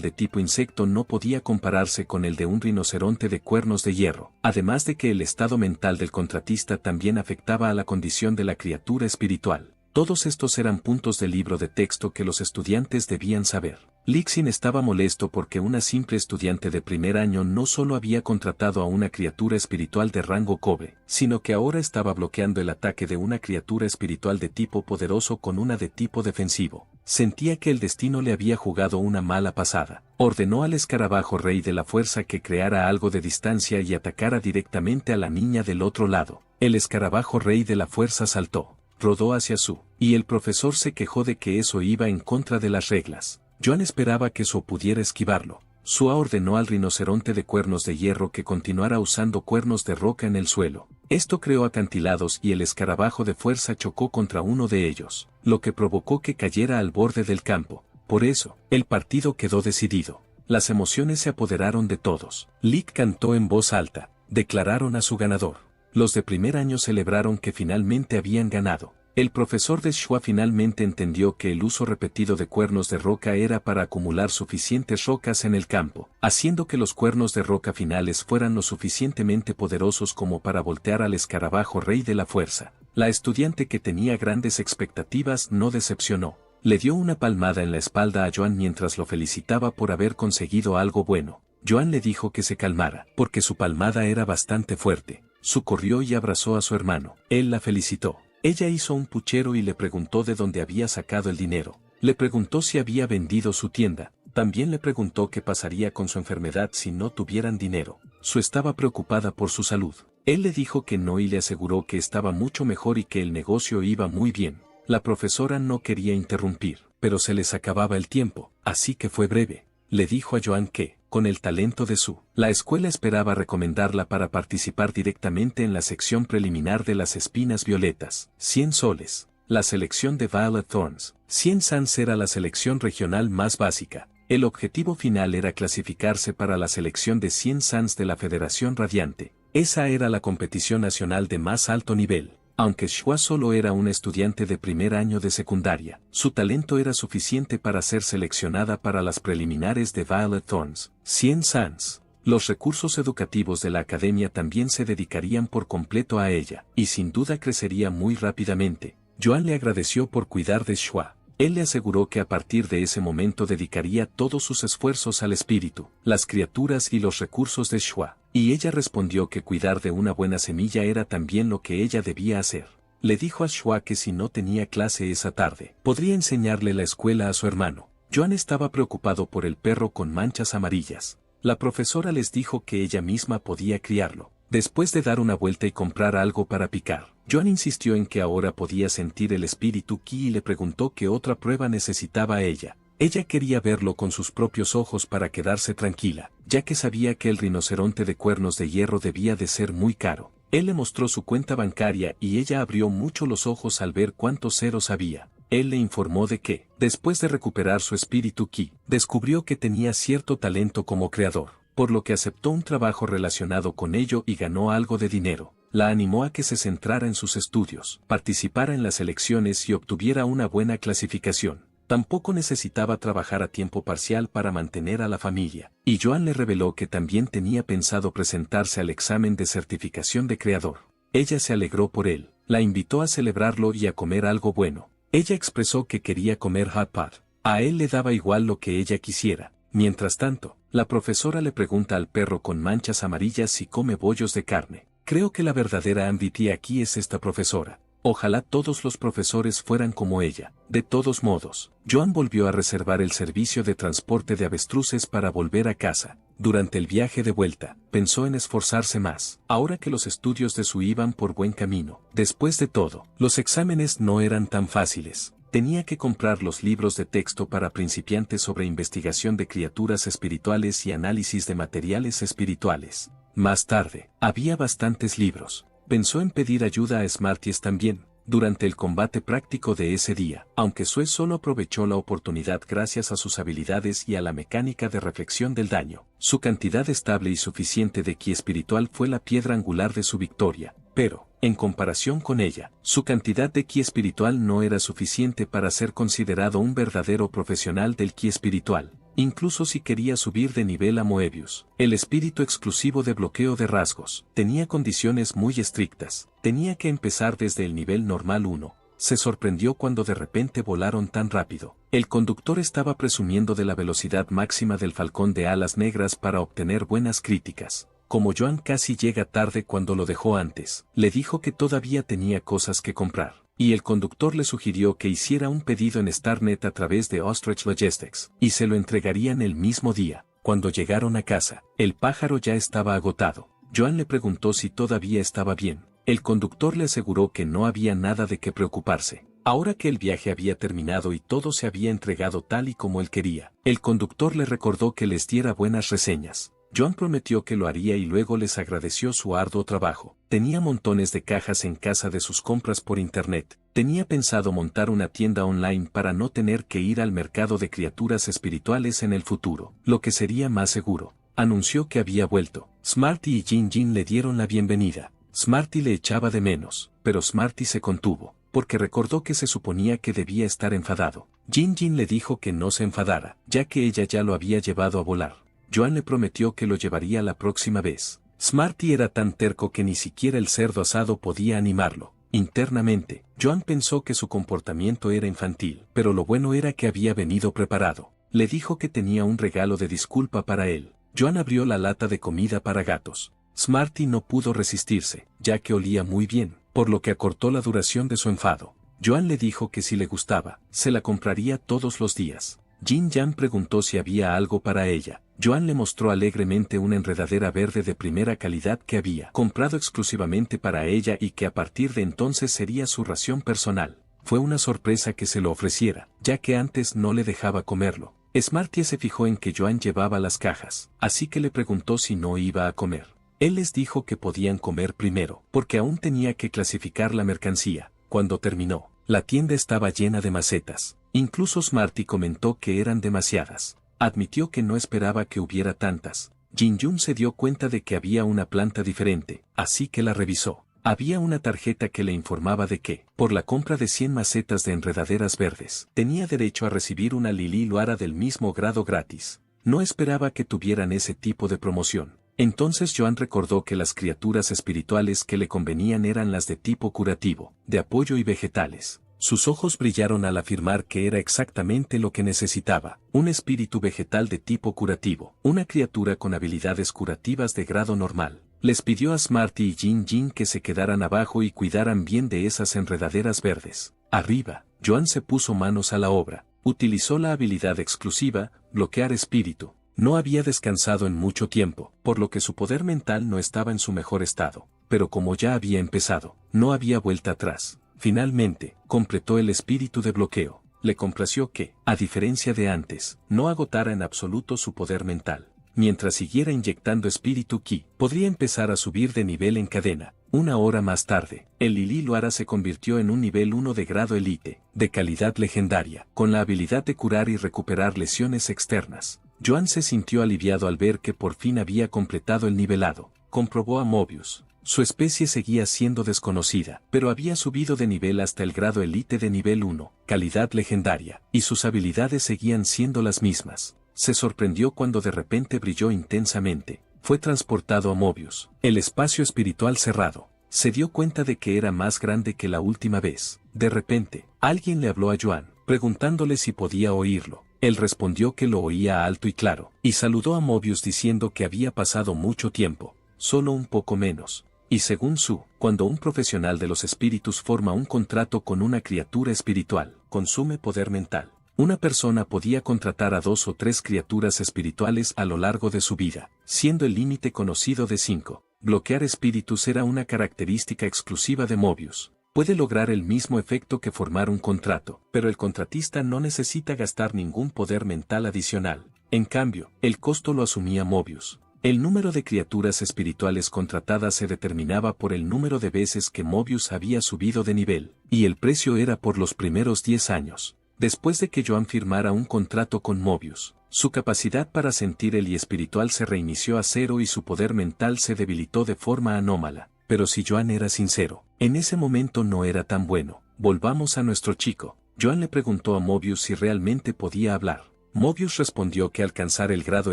[SPEAKER 1] de tipo insecto no podía compararse con el de un rinoceronte de cuernos de hierro, además de que el estado mental del contratista también afectaba a la condición de la criatura espiritual. Todos estos eran puntos del libro de texto que los estudiantes debían saber. Lixin estaba molesto porque una simple estudiante de primer año no solo había contratado a una criatura espiritual de rango Kobe, sino que ahora estaba bloqueando el ataque de una criatura espiritual de tipo poderoso con una de tipo defensivo. Sentía que el destino le había jugado una mala pasada. Ordenó al escarabajo rey de la fuerza que creara algo de distancia y atacara directamente a la niña del otro lado. El escarabajo rey de la fuerza saltó, rodó hacia Su, y el profesor se quejó de que eso iba en contra de las reglas. Joan esperaba que Su pudiera esquivarlo. Su ordenó al rinoceronte de cuernos de hierro que continuara usando cuernos de roca en el suelo. Esto creó acantilados y el escarabajo de fuerza chocó contra uno de ellos, lo que provocó que cayera al borde del campo. Por eso, el partido quedó decidido. Las emociones se apoderaron de todos. Lick cantó en voz alta. Declararon a su ganador. Los de primer año celebraron que finalmente habían ganado. El profesor de Shua finalmente entendió que el uso repetido de cuernos de roca era para acumular suficientes rocas en el campo, haciendo que los cuernos de roca finales fueran lo suficientemente poderosos como para voltear al escarabajo rey de la fuerza. La estudiante que tenía grandes expectativas no decepcionó. Le dio una palmada en la espalda a Joan mientras lo felicitaba por haber conseguido algo bueno. Joan le dijo que se calmara, porque su palmada era bastante fuerte. Su corrió y abrazó a su hermano. Él la felicitó. Ella hizo un puchero y le preguntó de dónde había sacado el dinero. Le preguntó si había vendido su tienda. También le preguntó qué pasaría con su enfermedad si no tuvieran dinero. Su estaba preocupada por su salud. Él le dijo que no y le aseguró que estaba mucho mejor y que el negocio iba muy bien. La profesora no quería interrumpir, pero se les acababa el tiempo, así que fue breve. Le dijo a Joan que, con el talento de Su, la escuela esperaba recomendarla para participar directamente en la sección preliminar de las espinas violetas. 100 soles. La selección de Violet Thorns. 100 sans era la selección regional más básica. El objetivo final era clasificarse para la selección de 100 sans de la Federación Radiante. Esa era la competición nacional de más alto nivel. Aunque Shua solo era una estudiante de primer año de secundaria, su talento era suficiente para ser seleccionada para las preliminares de Violet Thorns. 100 sans. Los recursos educativos de la academia también se dedicarían por completo a ella, y sin duda crecería muy rápidamente. Joan le agradeció por cuidar de Shua. Él le aseguró que a partir de ese momento dedicaría todos sus esfuerzos al espíritu, las criaturas y los recursos de Shua. Y ella respondió que cuidar de una buena semilla era también lo que ella debía hacer. Le dijo a Shua que si no tenía clase esa tarde, podría enseñarle la escuela a su hermano. Joan estaba preocupado por el perro con manchas amarillas. La profesora les dijo que ella misma podía criarlo. Después de dar una vuelta y comprar algo para picar, Joan insistió en que ahora podía sentir el espíritu Ki y le preguntó qué otra prueba necesitaba ella. Ella quería verlo con sus propios ojos para quedarse tranquila, ya que sabía que el rinoceronte de cuernos de hierro debía de ser muy caro. Él le mostró su cuenta bancaria y ella abrió mucho los ojos al ver cuántos ceros había. Él le informó de que, después de recuperar su espíritu Ki, descubrió que tenía cierto talento como creador, por lo que aceptó un trabajo relacionado con ello y ganó algo de dinero. La animó a que se centrara en sus estudios, participara en las elecciones y obtuviera una buena clasificación. Tampoco necesitaba trabajar a tiempo parcial para mantener a la familia, y Joan le reveló que también tenía pensado presentarse al examen de certificación de creador. Ella se alegró por él, la invitó a celebrarlo y a comer algo bueno. Ella expresó que quería comer hot pot. A él le daba igual lo que ella quisiera. Mientras tanto, la profesora le pregunta al perro con manchas amarillas si come bollos de carne. Creo que la verdadera MVP aquí es esta profesora. Ojalá todos los profesores fueran como ella. De todos modos, Joan volvió a reservar el servicio de transporte de avestruces para volver a casa. Durante el viaje de vuelta, pensó en esforzarse más, ahora que los estudios de Su iban por buen camino. Después de todo, los exámenes no eran tan fáciles. Tenía que comprar los libros de texto para principiantes sobre investigación de criaturas espirituales y análisis de materiales espirituales. Más tarde, había bastantes libros. Pensó en pedir ayuda a Smarties también, durante el combate práctico de ese día, aunque Sue solo aprovechó la oportunidad gracias a sus habilidades y a la mecánica de reflexión del daño. Su cantidad estable y suficiente de ki espiritual fue la piedra angular de su victoria, pero, en comparación con ella, su cantidad de ki espiritual no era suficiente para ser considerado un verdadero profesional del ki espiritual. Incluso si quería subir de nivel a Moebius, el espíritu exclusivo de bloqueo de rasgos, tenía condiciones muy estrictas. Tenía que empezar desde el nivel normal 1. Se sorprendió cuando de repente volaron tan rápido. El conductor estaba presumiendo de la velocidad máxima del falcón de alas negras para obtener buenas críticas. Como Joan casi llega tarde cuando lo dejó antes, le dijo que todavía tenía cosas que comprar. Y el conductor le sugirió que hiciera un pedido en StarNet a través de Ostrich Logistics, y se lo entregarían el mismo día. Cuando llegaron a casa, el pájaro ya estaba agotado. Joan le preguntó si todavía estaba bien. El conductor le aseguró que no había nada de qué preocuparse. Ahora que el viaje había terminado y todo se había entregado tal y como él quería, el conductor le recordó que les diera buenas reseñas. Joan prometió que lo haría y luego les agradeció su arduo trabajo. Tenía montones de cajas en casa de sus compras por internet. Tenía pensado montar una tienda online para no tener que ir al mercado de criaturas espirituales en el futuro, lo que sería más seguro. Anunció que había vuelto. Smarty y Jin Jin le dieron la bienvenida. Smarty le echaba de menos, pero Smarty se contuvo, porque recordó que se suponía que debía estar enfadado. Jin Jin le dijo que no se enfadara, ya que ella ya lo había llevado a volar. Joan le prometió que lo llevaría la próxima vez. Smarty era tan terco que ni siquiera el cerdo asado podía animarlo. Internamente, Joan pensó que su comportamiento era infantil, pero lo bueno era que había venido preparado. Le dijo que tenía un regalo de disculpa para él. Joan abrió la lata de comida para gatos. Smarty no pudo resistirse, ya que olía muy bien, por lo que acortó la duración de su enfado. Joan le dijo que si le gustaba, se la compraría todos los días. Jin Jan preguntó si había algo para ella. Joan le mostró alegremente una enredadera verde de primera calidad que había comprado exclusivamente para ella y que a partir de entonces sería su ración personal. Fue una sorpresa que se lo ofreciera, ya que antes no le dejaba comerlo. Smarty se fijó en que Joan llevaba las cajas, así que le preguntó si no iba a comer. Él les dijo que podían comer primero, porque aún tenía que clasificar la mercancía. Cuando terminó, la tienda estaba llena de macetas. Incluso Smarty comentó que eran demasiadas. Admitió que no esperaba que hubiera tantas. Jin Jun se dio cuenta de que había una planta diferente, así que la revisó. Había una tarjeta que le informaba de que, por la compra de 100 macetas de enredaderas verdes, tenía derecho a recibir una Lili Luara del mismo grado gratis. No esperaba que tuvieran ese tipo de promoción. Entonces Joan recordó que las criaturas espirituales que le convenían eran las de tipo curativo, de apoyo y vegetales. Sus ojos brillaron al afirmar que era exactamente lo que necesitaba, un espíritu vegetal de tipo curativo, una criatura con habilidades curativas de grado normal. Les pidió a Smarty y Jin Jin que se quedaran abajo y cuidaran bien de esas enredaderas verdes. Arriba, Joan se puso manos a la obra, utilizó la habilidad exclusiva, bloquear espíritu. No había descansado en mucho tiempo, por lo que su poder mental no estaba en su mejor estado, pero como ya había empezado, no había vuelta atrás. Finalmente, completó el espíritu de bloqueo. Le complació que, a diferencia de antes, no agotara en absoluto su poder mental. Mientras siguiera inyectando espíritu ki, podría empezar a subir de nivel en cadena. Una hora más tarde, el Lili Luara se convirtió en un nivel 1 de grado elite, de calidad legendaria, con la habilidad de curar y recuperar lesiones externas. Joan se sintió aliviado al ver que por fin había completado el nivelado. Comprobó a Mobius. Su especie seguía siendo desconocida, pero había subido de nivel hasta el grado elite de nivel 1, calidad legendaria, y sus habilidades seguían siendo las mismas. Se sorprendió cuando de repente brilló intensamente. Fue transportado a Mobius, el espacio espiritual cerrado. Se dio cuenta de que era más grande que la última vez. De repente, alguien le habló a Joan, preguntándole si podía oírlo. Él respondió que lo oía alto y claro, y saludó a Mobius diciendo que había pasado mucho tiempo, solo un poco menos. Y según Su, cuando un profesional de los espíritus forma un contrato con una criatura espiritual, consume poder mental. Una persona podía contratar a 2 o 3 criaturas espirituales a lo largo de su vida, siendo el límite conocido de 5. Bloquear espíritus era una característica exclusiva de Mobius. puede lograr el mismo efecto que formar un contrato, pero el contratista no necesita gastar ningún poder mental adicional. En cambio, el costo lo asumía Mobius. El número de criaturas espirituales contratadas se determinaba por el número de veces que Mobius había subido de nivel, y el precio era por los primeros 10 años. Después de que Joan firmara un contrato con Mobius, su capacidad para sentir el y espiritual se reinició a cero y su poder mental se debilitó de forma anómala. Pero si Joan era sincero, en ese momento no era tan bueno. Volvamos a nuestro chico. Joan le preguntó a Mobius si realmente podía hablar. Mobius respondió que alcanzar el grado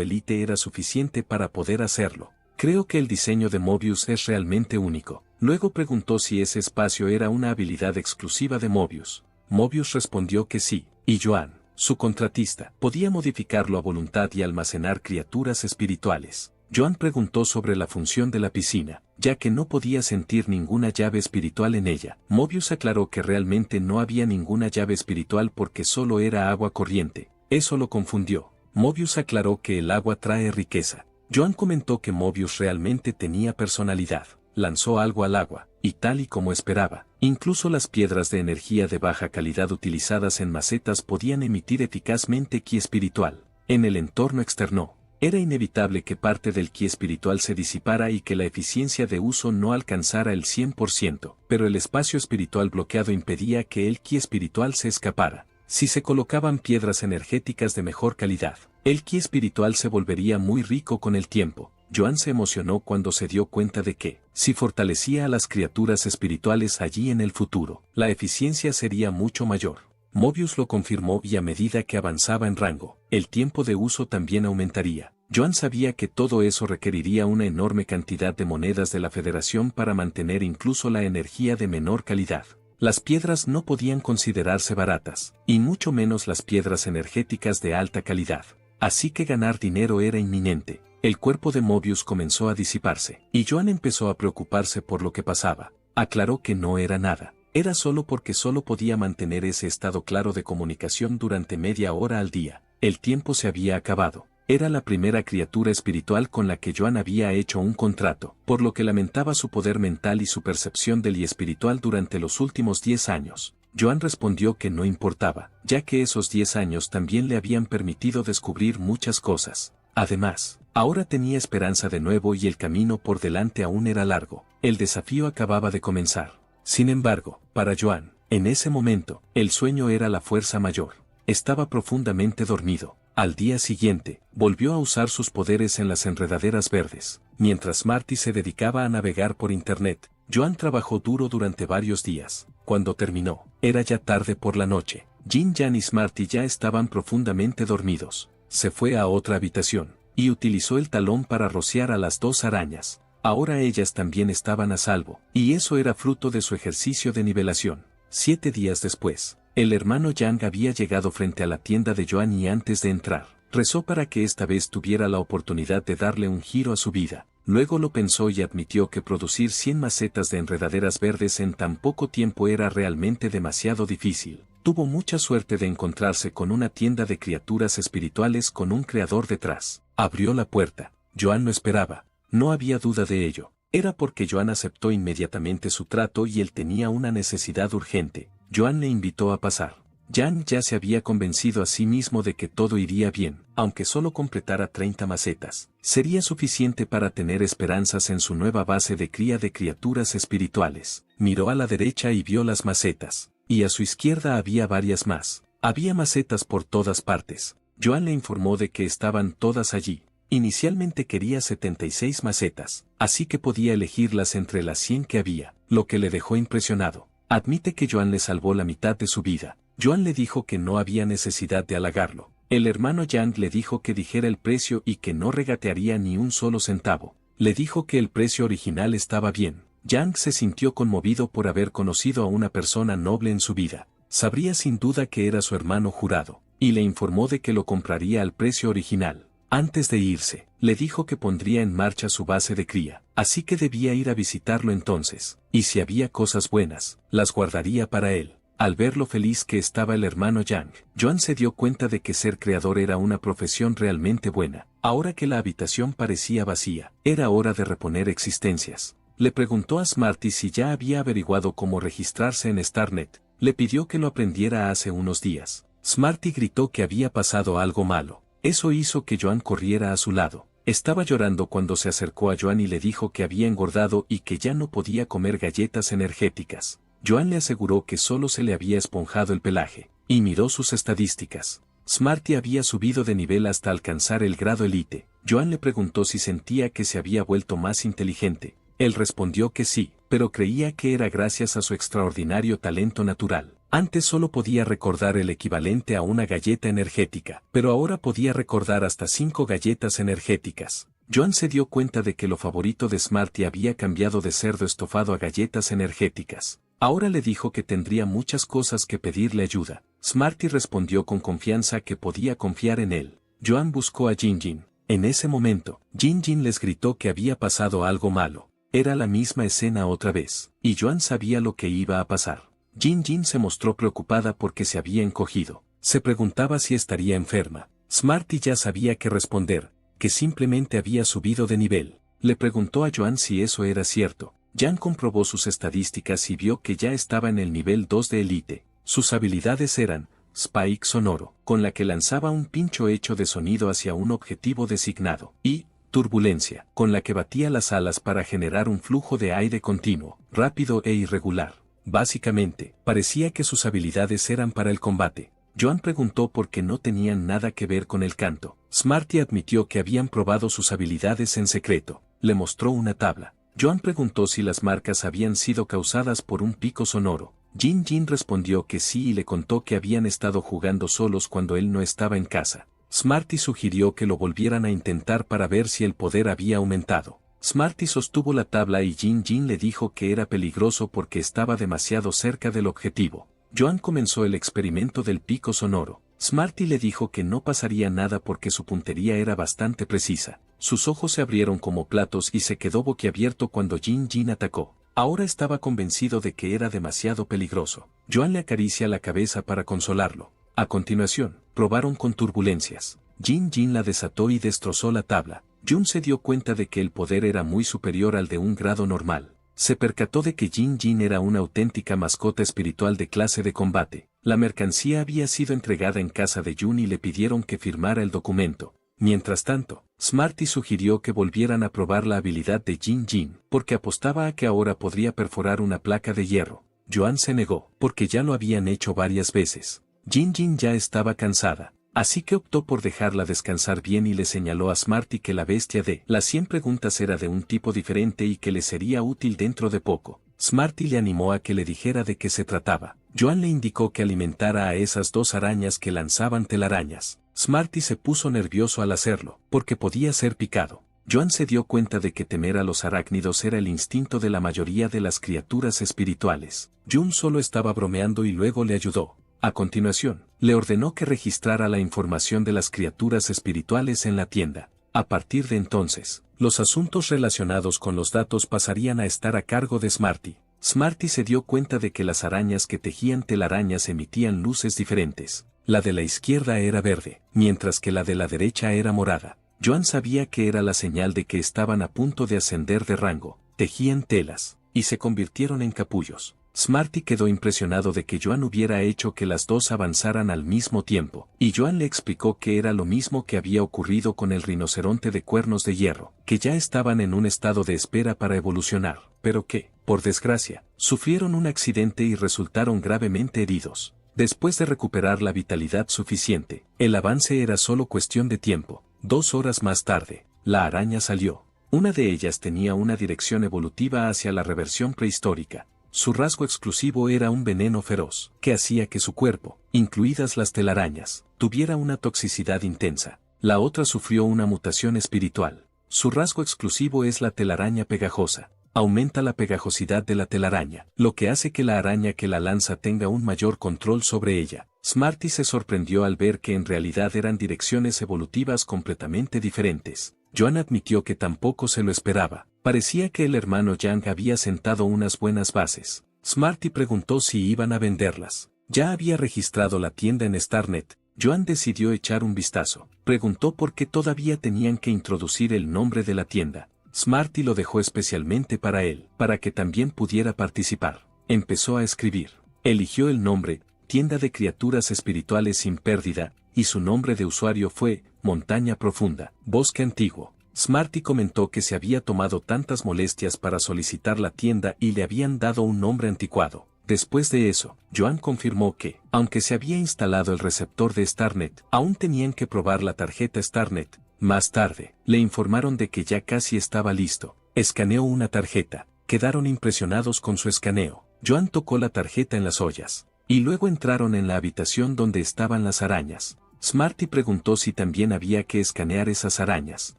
[SPEAKER 1] élite era suficiente para poder hacerlo. Creo que el diseño de Mobius es realmente único. Luego preguntó si ese espacio era una habilidad exclusiva de Mobius. Mobius respondió que sí, y Joan, su contratista, podía modificarlo a voluntad y almacenar criaturas espirituales. Joan preguntó sobre la función de la piscina, ya que no podía sentir ninguna llave espiritual en ella. Mobius aclaró que realmente no había ninguna llave espiritual porque solo era agua corriente. Eso lo confundió. Mobius aclaró que el agua trae riqueza. Joan comentó que Mobius realmente tenía personalidad. Lanzó algo al agua, y tal y como esperaba, incluso las piedras de energía de baja calidad utilizadas en macetas podían emitir eficazmente ki espiritual. En el entorno externo, era inevitable que parte del ki espiritual se disipara y que la eficiencia de uso no alcanzara el 100%, pero el espacio espiritual bloqueado impedía que el ki espiritual se escapara. Si se colocaban piedras energéticas de mejor calidad, el ki espiritual se volvería muy rico con el tiempo. Joan se emocionó cuando se dio cuenta de que, si fortalecía a las criaturas espirituales allí en el futuro, la eficiencia sería mucho mayor. Mobius lo confirmó y a medida que avanzaba en rango, el tiempo de uso también aumentaría. Joan sabía que todo eso requeriría una enorme cantidad de monedas de la Federación para mantener incluso la energía de menor calidad. Las piedras no podían considerarse baratas, y mucho menos las piedras energéticas de alta calidad. Así que ganar dinero era inminente. El cuerpo de Mobius comenzó a disiparse, y Joan empezó a preocuparse por lo que pasaba. Aclaró que no era nada. Era solo porque solo podía mantener ese estado claro de comunicación durante media hora al día. El tiempo se había acabado. Era la primera criatura espiritual con la que Joan había hecho un contrato, por lo que lamentaba su poder mental y su percepción del y espiritual durante los últimos 10 años. Joan respondió que no importaba, ya que esos 10 años también le habían permitido descubrir muchas cosas. Además, ahora tenía esperanza de nuevo y el camino por delante aún era largo. El desafío acababa de comenzar. Sin embargo, para Joan, en ese momento, el sueño era la fuerza mayor. Estaba profundamente dormido. Al día siguiente, volvió a usar sus poderes en las enredaderas verdes. Mientras Marty se dedicaba a navegar por internet, Joan trabajó duro durante varios días. Cuando terminó, era ya tarde por la noche. Jin, Jan y Marty ya estaban profundamente dormidos. Se fue a otra habitación, y utilizó el talón para rociar a las 2 arañas. Ahora ellas también estaban a salvo, y eso era fruto de su ejercicio de nivelación. 7 días después, el hermano Yang había llegado frente a la tienda de Joan y antes de entrar, rezó para que esta vez tuviera la oportunidad de darle un giro a su vida. Luego lo pensó y admitió que producir 100 macetas de enredaderas verdes en tan poco tiempo era realmente demasiado difícil. Tuvo mucha suerte de encontrarse con una tienda de criaturas espirituales con un creador detrás. Abrió la puerta. Joan no esperaba. No había duda de ello. Era porque Joan aceptó inmediatamente su trato y él tenía una necesidad urgente. Joan le invitó a pasar. Jan ya se había convencido a sí mismo de que todo iría bien, aunque solo completara 30 macetas. Sería suficiente para tener esperanzas en su nueva base de cría de criaturas espirituales. Miró a la derecha y vio las macetas, y a su izquierda había varias más. Había macetas por todas partes. Joan le informó de que estaban todas allí. Inicialmente quería 76 macetas, así que podía elegirlas entre las 100 que había, lo que le dejó impresionado. Admite que Joan le salvó la mitad de su vida. Joan le dijo que no había necesidad de halagarlo. El hermano Yang le dijo que dijera el precio y que no regatearía ni un solo centavo. Le dijo que el precio original estaba bien. Yang se sintió conmovido por haber conocido a una persona noble en su vida. Sabría sin duda que era su hermano jurado, y le informó de que lo compraría al precio original. Antes de irse, le dijo que pondría en marcha su base de cría, así que debía ir a visitarlo entonces, y si había cosas buenas, las guardaría para él. Al ver lo feliz que estaba el hermano Yang, Joan se dio cuenta de que ser creador era una profesión realmente buena. Ahora que la habitación parecía vacía, era hora de reponer existencias. Le preguntó a Smarty si ya había averiguado cómo registrarse en StarNet. Le pidió que lo aprendiera hace unos días. Smarty gritó que había pasado algo malo. Eso hizo que Joan corriera a su lado. Estaba llorando cuando se acercó a Joan y le dijo que había engordado y que ya no podía comer galletas energéticas. Joan le aseguró que solo se le había esponjado el pelaje, y miró sus estadísticas. Smarty había subido de nivel hasta alcanzar el grado Elite. Joan le preguntó si sentía que se había vuelto más inteligente. Él respondió que sí, pero creía que era gracias a su extraordinario talento natural. Antes solo podía recordar el equivalente a una galleta energética, pero ahora podía recordar hasta 5 galletas energéticas. Joan se dio cuenta de que lo favorito de Smarty había cambiado de cerdo estofado a galletas energéticas. Ahora le dijo que tendría muchas cosas que pedirle ayuda. Smarty respondió con confianza que podía confiar en él. Joan buscó a Jinjin. En ese momento, Jinjin les gritó que había pasado algo malo. Era la misma escena otra vez, y Joan sabía lo que iba a pasar. Jinjin se mostró preocupada porque se había encogido. Se preguntaba si estaría enferma. Smarty ya sabía qué responder, que simplemente había subido de nivel. Le preguntó a Joan si eso era cierto. Joan comprobó sus estadísticas y vio que ya estaba en el nivel 2 de Elite. Sus habilidades eran Spike sonoro, con la que lanzaba un pincho hecho de sonido hacia un objetivo designado, y turbulencia, con la que batía las alas para generar un flujo de aire continuo, rápido e irregular. Básicamente, parecía que sus habilidades eran para el combate. Joan preguntó por qué no tenían nada que ver con el canto. Smarty admitió que habían probado sus habilidades en secreto. Le mostró una tabla. Joan preguntó si las marcas habían sido causadas por un pico sonoro. Jinjin respondió que sí y le contó que habían estado jugando solos cuando él no estaba en casa. Smarty sugirió que lo volvieran a intentar para ver si el poder había aumentado. Smarty sostuvo la tabla y Jinjin le dijo que era peligroso porque estaba demasiado cerca del objetivo. Joan comenzó el experimento del pico sonoro. Smarty le dijo que no pasaría nada porque su puntería era bastante precisa. Sus ojos se abrieron como platos y se quedó boquiabierto cuando Jinjin atacó. Ahora estaba convencido de que era demasiado peligroso. Joan le acaricia la cabeza para consolarlo. A continuación, probaron con turbulencias. Jinjin la desató y destrozó la tabla. Jun se dio cuenta de que el poder era muy superior al de un grado normal. Se percató de que Jinjin era una auténtica mascota espiritual de clase de combate. La mercancía había sido entregada en casa de Jun y le pidieron que firmara el documento. Mientras tanto, Smarty sugirió que volvieran a probar la habilidad de Jinjin, porque apostaba a que ahora podría perforar una placa de hierro. Joan se negó, porque ya lo habían hecho varias veces. Jinjin ya estaba cansada, así que optó por dejarla descansar bien y le señaló a Smarty que la bestia de las 100 preguntas era de un tipo diferente y que le sería útil dentro de poco. Smarty le animó a que le dijera de qué se trataba. Joan le indicó que alimentara a esas 2 arañas que lanzaban telarañas. Smarty se puso nervioso al hacerlo, porque podía ser picado. Joan se dio cuenta de que temer a los arácnidos era el instinto de la mayoría de las criaturas espirituales. Jun solo estaba bromeando y luego le ayudó. A continuación, le ordenó que registrara la información de las criaturas espirituales en la tienda. A partir de entonces, los asuntos relacionados con los datos pasarían a estar a cargo de Smarty. Smarty se dio cuenta de que las arañas que tejían telarañas emitían luces diferentes. La de la izquierda era verde, mientras que la de la derecha era morada. Joan sabía que era la señal de que estaban a punto de ascender de rango. Tejían telas, y se convirtieron en capullos. Smarty quedó impresionado de que Joan hubiera hecho que las 2 avanzaran al mismo tiempo, y Joan le explicó que era lo mismo que había ocurrido con el rinoceronte de cuernos de hierro, que ya estaban en un estado de espera para evolucionar, pero que, por desgracia, sufrieron un accidente y resultaron gravemente heridos. Después de recuperar la vitalidad suficiente, el avance era solo cuestión de tiempo. 2 horas más tarde, la araña salió. Una de ellas tenía una dirección evolutiva hacia la reversión prehistórica. Su rasgo exclusivo era un veneno feroz, que hacía que su cuerpo, incluidas las telarañas, tuviera una toxicidad intensa. La otra sufrió una mutación espiritual. Su rasgo exclusivo es la telaraña pegajosa. Aumenta la pegajosidad de la telaraña, lo que hace que la araña que la lanza tenga un mayor control sobre ella. Smarty se sorprendió al ver que en realidad eran direcciones evolutivas completamente diferentes. Joan admitió que tampoco se lo esperaba. Parecía que el hermano Yang había sentado unas buenas bases. Smarty preguntó si iban a venderlas. Ya había registrado la tienda en StarNet. Joan decidió echar un vistazo. Preguntó por qué todavía tenían que introducir el nombre de la tienda. Smarty lo dejó especialmente para él, para que también pudiera participar. Empezó a escribir. Eligió el nombre, Tienda de Criaturas Espirituales sin Pérdida, y su nombre de usuario fue, Montaña Profunda, Bosque Antiguo. Smarty comentó que se había tomado tantas molestias para solicitar la tienda y le habían dado un nombre anticuado. Después de eso, Joan confirmó que, aunque se había instalado el receptor de StarNet, aún tenían que probar la tarjeta StarNet. Más tarde, le informaron de que ya casi estaba listo. Escaneó una tarjeta. Quedaron impresionados con su escaneo. Joan tocó la tarjeta en las ollas. Y luego entraron en la habitación donde estaban las arañas. Smarty preguntó si también había que escanear esas arañas.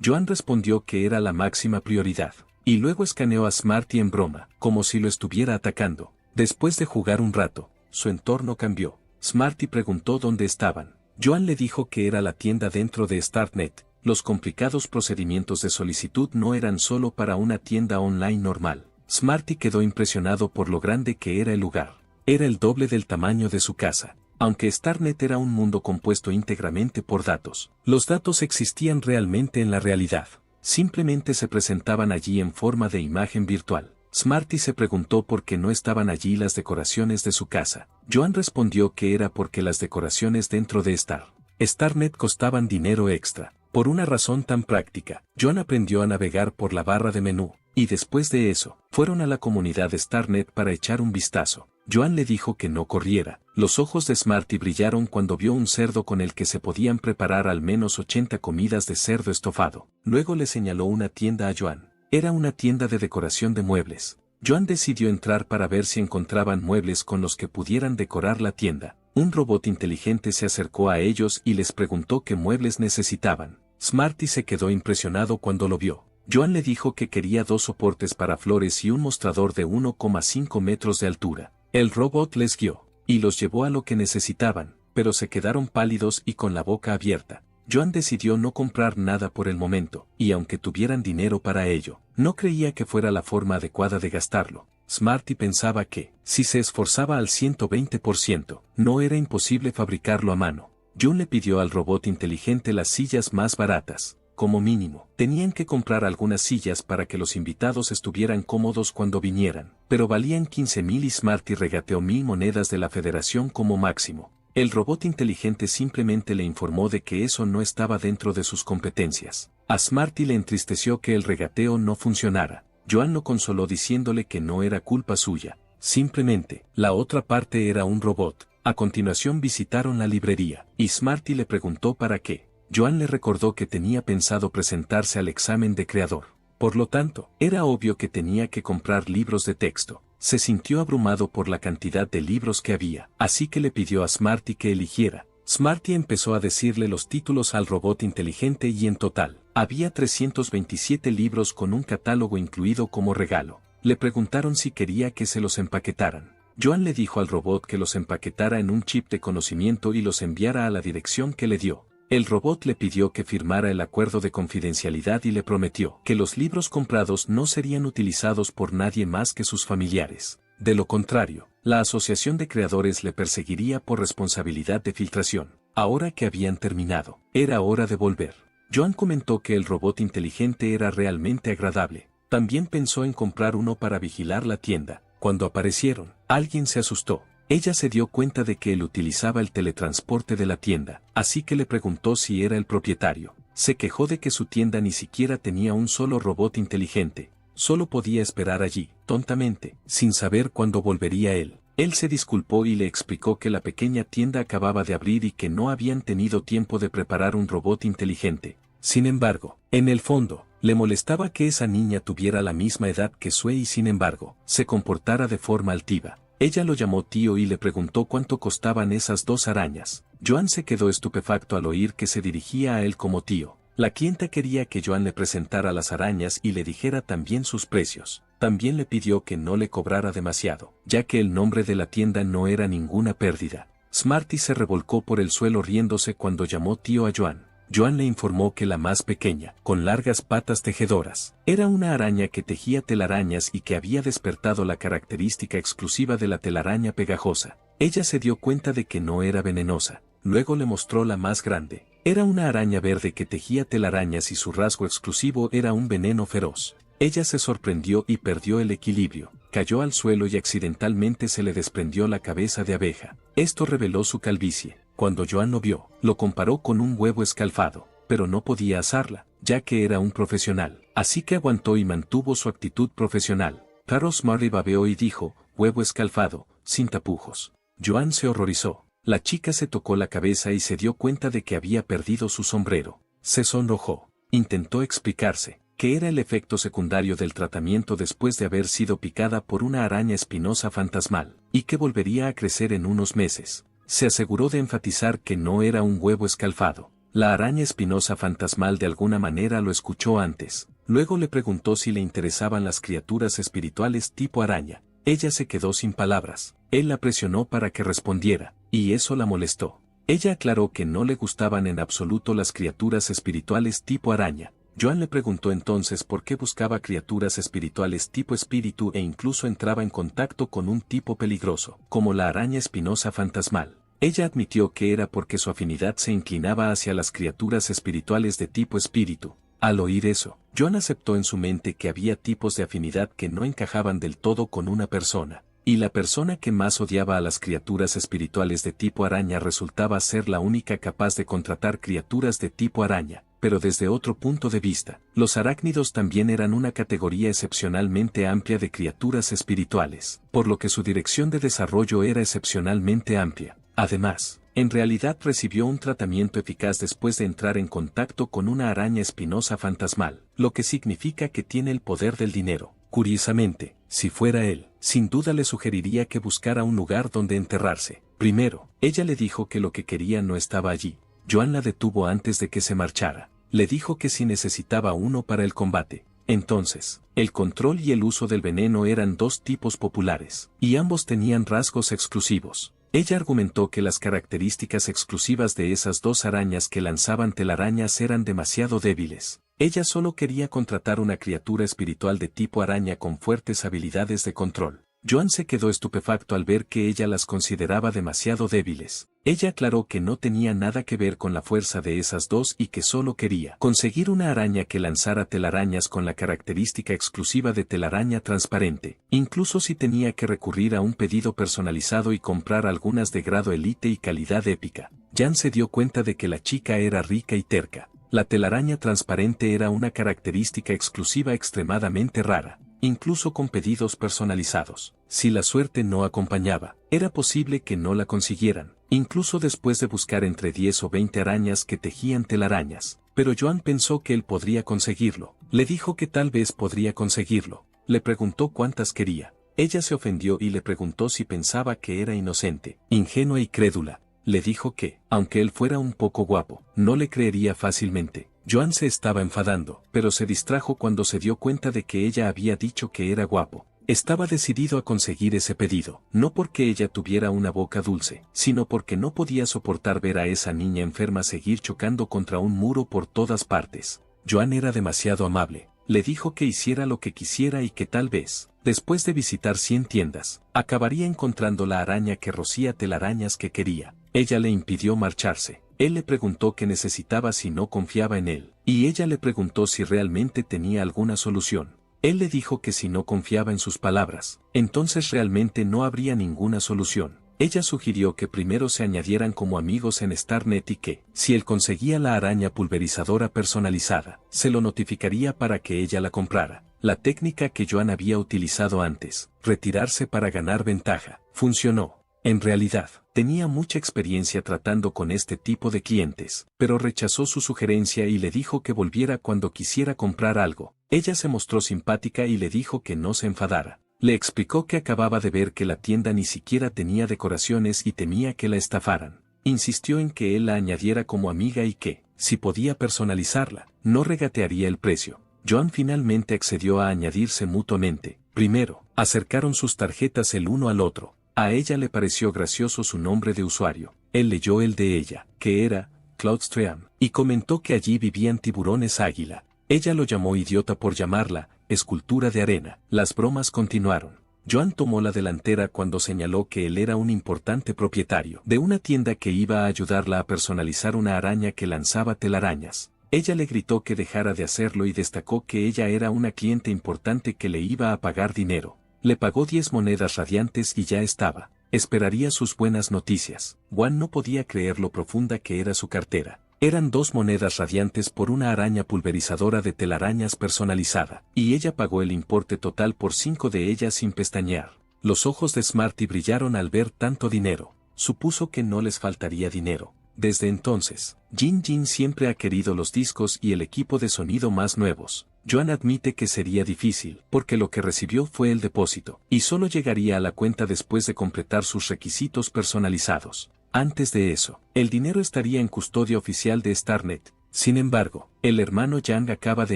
[SPEAKER 1] Joan respondió que era la máxima prioridad. Y luego escaneó a Smarty en broma, como si lo estuviera atacando. Después de jugar un rato, su entorno cambió. Smarty preguntó dónde estaban. Joan le dijo que era la tienda dentro de StarNet. Los complicados procedimientos de solicitud no eran solo para una tienda online normal. Smarty quedó impresionado por lo grande que era el lugar. Era el doble del tamaño de su casa. Aunque StarNet era un mundo compuesto íntegramente por datos, los datos existían realmente en la realidad. Simplemente se presentaban allí en forma de imagen virtual. Smarty se preguntó por qué no estaban allí las decoraciones de su casa. Joan respondió que era porque las decoraciones dentro de StarNet costaban dinero extra. Por una razón tan práctica, Joan aprendió a navegar por la barra de menú, y después de eso, fueron a la comunidad de StarNet para echar un vistazo. Joan le dijo que no corriera. Los ojos de Smarty brillaron cuando vio un cerdo con el que se podían preparar al menos 80 comidas de cerdo estofado. Luego le señaló una tienda a Joan. Era una tienda de decoración de muebles. Joan decidió entrar para ver si encontraban muebles con los que pudieran decorar la tienda. Un robot inteligente se acercó a ellos y les preguntó qué muebles necesitaban. Smarty se quedó impresionado cuando lo vio. Joan le dijo que quería 2 soportes para flores y un mostrador de 1,5 metros de altura. El robot les guió, y los llevó a lo que necesitaban, pero se quedaron pálidos y con la boca abierta. Joan decidió no comprar nada por el momento, y aunque tuvieran dinero para ello, no creía que fuera la forma adecuada de gastarlo. Smarty pensaba que, si se esforzaba al 120%, no era imposible fabricarlo a mano. Joan le pidió al robot inteligente las sillas más baratas. Como mínimo, tenían que comprar algunas sillas para que los invitados estuvieran cómodos cuando vinieran, pero valían 15,000 y Smarty regateó 1,000 monedas de la Federación como máximo. El robot inteligente simplemente le informó de que eso no estaba dentro de sus competencias. A Smarty le entristeció que el regateo no funcionara. Joan lo consoló diciéndole que no era culpa suya. Simplemente, la otra parte era un robot. A continuación visitaron la librería, y Smarty le preguntó para qué. Joan le recordó que tenía pensado presentarse al examen de creador. Por lo tanto, era obvio que tenía que comprar libros de texto. Se sintió abrumado por la cantidad de libros que había, así que le pidió a Smarty que eligiera. Smarty empezó a decirle los títulos al robot inteligente y en total, había 327 libros con un catálogo incluido como regalo. Le preguntaron si quería que se los empaquetaran. Joan le dijo al robot que los empaquetara en un chip de conocimiento y los enviara a la dirección que le dio. El robot le pidió que firmara el acuerdo de confidencialidad y le prometió que los libros comprados no serían utilizados por nadie más que sus familiares. De lo contrario, la Asociación de Creadores le perseguiría por responsabilidad de filtración. Ahora que habían terminado, era hora de volver. Joan comentó que el robot inteligente era realmente agradable. También pensó en comprar uno para vigilar la tienda. Cuando aparecieron, alguien se asustó. Ella se dio cuenta de que él utilizaba el teletransporte de la tienda, así que le preguntó si era el propietario. Se quejó de que su tienda ni siquiera tenía un solo robot inteligente. Solo podía esperar allí, tontamente, sin saber cuándo volvería él. Él se disculpó y le explicó que la pequeña tienda acababa de abrir y que no habían tenido tiempo de preparar un robot inteligente. Sin embargo, en el fondo, le molestaba que esa niña tuviera la misma edad que Sue y sin embargo, se comportara de forma altiva. Ella lo llamó tío y le preguntó cuánto costaban esas 2 arañas. Joan se quedó estupefacto al oír que se dirigía a él como tío. La clienta quería que Joan le presentara las arañas y le dijera también sus precios. También le pidió que no le cobrara demasiado, ya que el nombre de la tienda no era ninguna pérdida. Smarty se revolcó por el suelo riéndose cuando llamó tío a Joan. Joan le informó que la más pequeña, con largas patas tejedoras, era una araña que tejía telarañas y que había despertado la característica exclusiva de la telaraña pegajosa. Ella se dio cuenta de que no era venenosa. Luego le mostró la más grande. Era una araña verde que tejía telarañas y su rasgo exclusivo era un veneno feroz. Ella se sorprendió y perdió el equilibrio, cayó al suelo y accidentalmente se le desprendió la cabeza de abeja. Esto reveló su calvicie. Cuando Joan lo vio, lo comparó con un huevo escalfado, pero no podía asarla, ya que era un profesional. Así que aguantó y mantuvo su actitud profesional. Carlos Marley babeó y dijo, huevo escalfado, sin tapujos. Joan se horrorizó. La chica se tocó la cabeza y se dio cuenta de que había perdido su sombrero. Se sonrojó. Intentó explicarse que era el efecto secundario del tratamiento después de haber sido picada por una araña espinosa fantasmal, y que volvería a crecer en unos meses. Se aseguró de enfatizar que no era un huevo escalfado. La araña espinosa fantasmal de alguna manera lo escuchó antes. Luego le preguntó si le interesaban las criaturas espirituales tipo araña. Ella se quedó sin palabras. Él la presionó para que respondiera, y eso la molestó. Ella aclaró que no le gustaban en absoluto las criaturas espirituales tipo araña. Joan le preguntó entonces por qué buscaba criaturas espirituales tipo espíritu e incluso entraba en contacto con un tipo peligroso, como la araña espinosa fantasmal. Ella admitió que era porque su afinidad se inclinaba hacia las criaturas espirituales de tipo espíritu. Al oír eso, Joan aceptó en su mente que había tipos de afinidad que no encajaban del todo con una persona, y la persona que más odiaba a las criaturas espirituales de tipo araña resultaba ser la única capaz de contratar criaturas de tipo araña. Pero desde otro punto de vista, los arácnidos también eran una categoría excepcionalmente amplia de criaturas espirituales, por lo que su dirección de desarrollo era excepcionalmente amplia. Además, en realidad recibió un tratamiento eficaz después de entrar en contacto con una araña espinosa fantasmal, lo que significa que tiene el poder del dinero. Curiosamente, si fuera él, sin duda le sugeriría que buscara un lugar donde enterrarse. Primero, ella le dijo que lo que quería no estaba allí. Joan la detuvo antes de que se marchara. Le dijo que si necesitaba uno para el combate. Entonces, el control y el uso del veneno eran dos tipos populares, y ambos tenían rasgos exclusivos. Ella argumentó que las características exclusivas de esas dos arañas que lanzaban telarañas eran demasiado débiles. Ella solo quería contratar una criatura espiritual de tipo araña con fuertes habilidades de control. Joan se quedó estupefacto al ver que ella las consideraba demasiado débiles. Ella aclaró que no tenía nada que ver con la fuerza de esas dos y que solo quería conseguir una araña que lanzara telarañas con la característica exclusiva de telaraña transparente, incluso si tenía que recurrir a un pedido personalizado y comprar algunas de grado elite y calidad épica. Joan se dio cuenta de que la chica era rica y terca. La telaraña transparente era una característica exclusiva extremadamente rara, incluso con pedidos personalizados. Si la suerte no acompañaba, era posible que no la consiguieran, incluso después de buscar entre 10 o 20 arañas que tejían telarañas. Pero Joan pensó que él podría conseguirlo. Le dijo que tal vez podría conseguirlo. Le preguntó cuántas quería. Ella se ofendió y le preguntó si pensaba que era inocente, ingenua y crédula. Le dijo que, aunque él fuera un poco guapo, no le creería fácilmente. Joan se estaba enfadando, pero se distrajo cuando se dio cuenta de que ella había dicho que era guapo. Estaba decidido a conseguir ese pedido, no porque ella tuviera una boca dulce, sino porque no podía soportar ver a esa niña enferma seguir chocando contra un muro por todas partes. Joan era demasiado amable. Le dijo que hiciera lo que quisiera y que tal vez, después de visitar 100 tiendas, acabaría encontrando la araña que rocía telarañas que quería. Ella le impidió marcharse. Él le preguntó qué necesitaba si no confiaba en él, y ella le preguntó si realmente tenía alguna solución. Él le dijo que si no confiaba en sus palabras, entonces realmente no habría ninguna solución. Ella sugirió que primero se añadieran como amigos en Starnet y que, si él conseguía la araña pulverizadora personalizada, se lo notificaría para que ella la comprara. La técnica que Joan había utilizado antes, retirarse para ganar ventaja, funcionó. En realidad, tenía mucha experiencia tratando con este tipo de clientes, pero rechazó su sugerencia y le dijo que volviera cuando quisiera comprar algo. Ella se mostró simpática y le dijo que no se enfadara. Le explicó que acababa de ver que la tienda ni siquiera tenía decoraciones y temía que la estafaran. Insistió en que él la añadiera como amiga y que, si podía personalizarla, no regatearía el precio. Joan finalmente accedió a añadirse mutuamente. Primero, acercaron sus tarjetas el uno al otro. A ella le pareció gracioso su nombre de usuario. Él leyó el de ella, que era Cloudstream, y comentó que allí vivían tiburones águila. Ella lo llamó idiota por llamarla escultura de arena. Las bromas continuaron. Joan tomó la delantera cuando señaló que él era un importante propietario de una tienda que iba a ayudarla a personalizar una araña que lanzaba telarañas. Ella le gritó que dejara de hacerlo y destacó que ella era una cliente importante que le iba a pagar dinero. Le pagó 10 monedas radiantes y ya estaba. Esperaría sus buenas noticias. Juan no podía creer lo profunda que era su cartera. Eran 2 monedas radiantes por una araña pulverizadora de telarañas personalizada, y ella pagó el importe total por 5 de ellas sin pestañear. Los ojos de Smarty brillaron al ver tanto dinero. Supuso que no les faltaría dinero. Desde entonces, Jin Jin siempre ha querido los discos y el equipo de sonido más nuevos. Joan admite que sería difícil, porque lo que recibió fue el depósito, y solo llegaría a la cuenta después de completar sus requisitos personalizados. Antes de eso, el dinero estaría en custodia oficial de Starnet. Sin embargo, el hermano Yang acaba de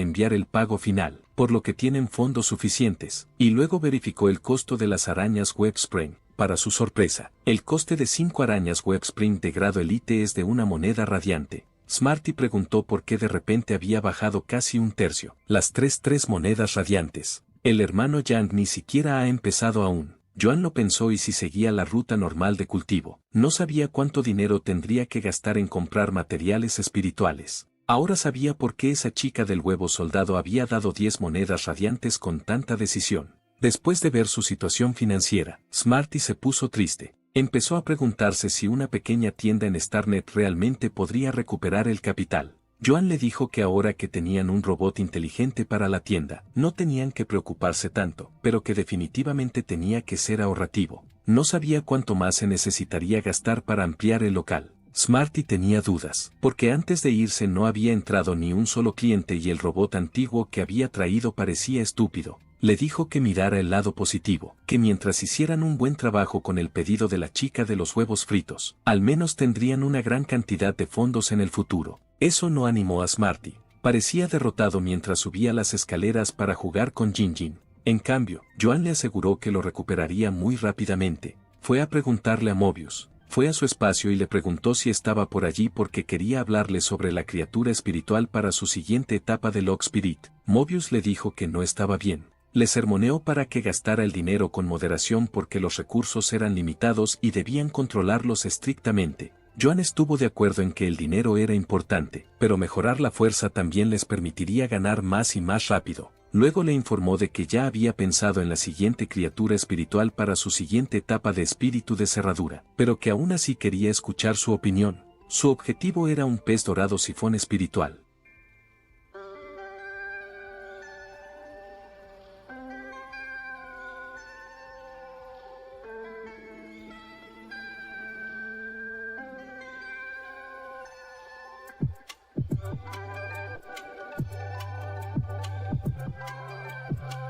[SPEAKER 1] enviar el pago final, por lo que tienen fondos suficientes, y luego verificó el costo de las arañas Webspring. Para su sorpresa, el coste de 5 arañas Webspring de grado Elite es de una moneda radiante. Smarty preguntó por qué de repente había bajado casi un tercio. Las tres monedas radiantes. El hermano Yang ni siquiera ha empezado aún. Joan lo pensó y si seguía la ruta normal de cultivo, no sabía cuánto dinero tendría que gastar en comprar materiales espirituales. Ahora sabía por qué esa chica del huevo soldado había dado 10 monedas radiantes con tanta decisión. Después de ver su situación financiera, Smarty se puso triste. Empezó a preguntarse si una pequeña tienda en Starnet realmente podría recuperar el capital. Joan le dijo que ahora que tenían un robot inteligente para la tienda, no tenían que preocuparse tanto, pero que definitivamente tenía que ser ahorrativo. No sabía cuánto más se necesitaría gastar para ampliar el local. Smarty tenía dudas, porque antes de irse no había entrado ni un solo cliente y el robot antiguo que había traído parecía estúpido. Le dijo que mirara el lado positivo, que mientras hicieran un buen trabajo con el pedido de la chica de los huevos fritos, al menos tendrían una gran cantidad de fondos en el futuro. Eso no animó a Smarty. Parecía derrotado mientras subía las escaleras para jugar con Jin Jin. En cambio, Joan le aseguró que lo recuperaría muy rápidamente. Fue a preguntarle a Mobius. Fue a su espacio y le preguntó si estaba por allí porque quería hablarle sobre la criatura espiritual para su siguiente etapa de Lock Spirit. Mobius le dijo que no estaba bien. Le sermoneó para que gastara el dinero con moderación porque los recursos eran limitados y debían controlarlos estrictamente. Joan estuvo de acuerdo en que el dinero era importante, pero mejorar la fuerza también les permitiría ganar más y más rápido. Luego le informó de que ya había pensado en la siguiente criatura espiritual para su siguiente etapa de espíritu de cerradura, pero que aún así quería escuchar su opinión. Su objetivo era un pez dorado sifón espiritual.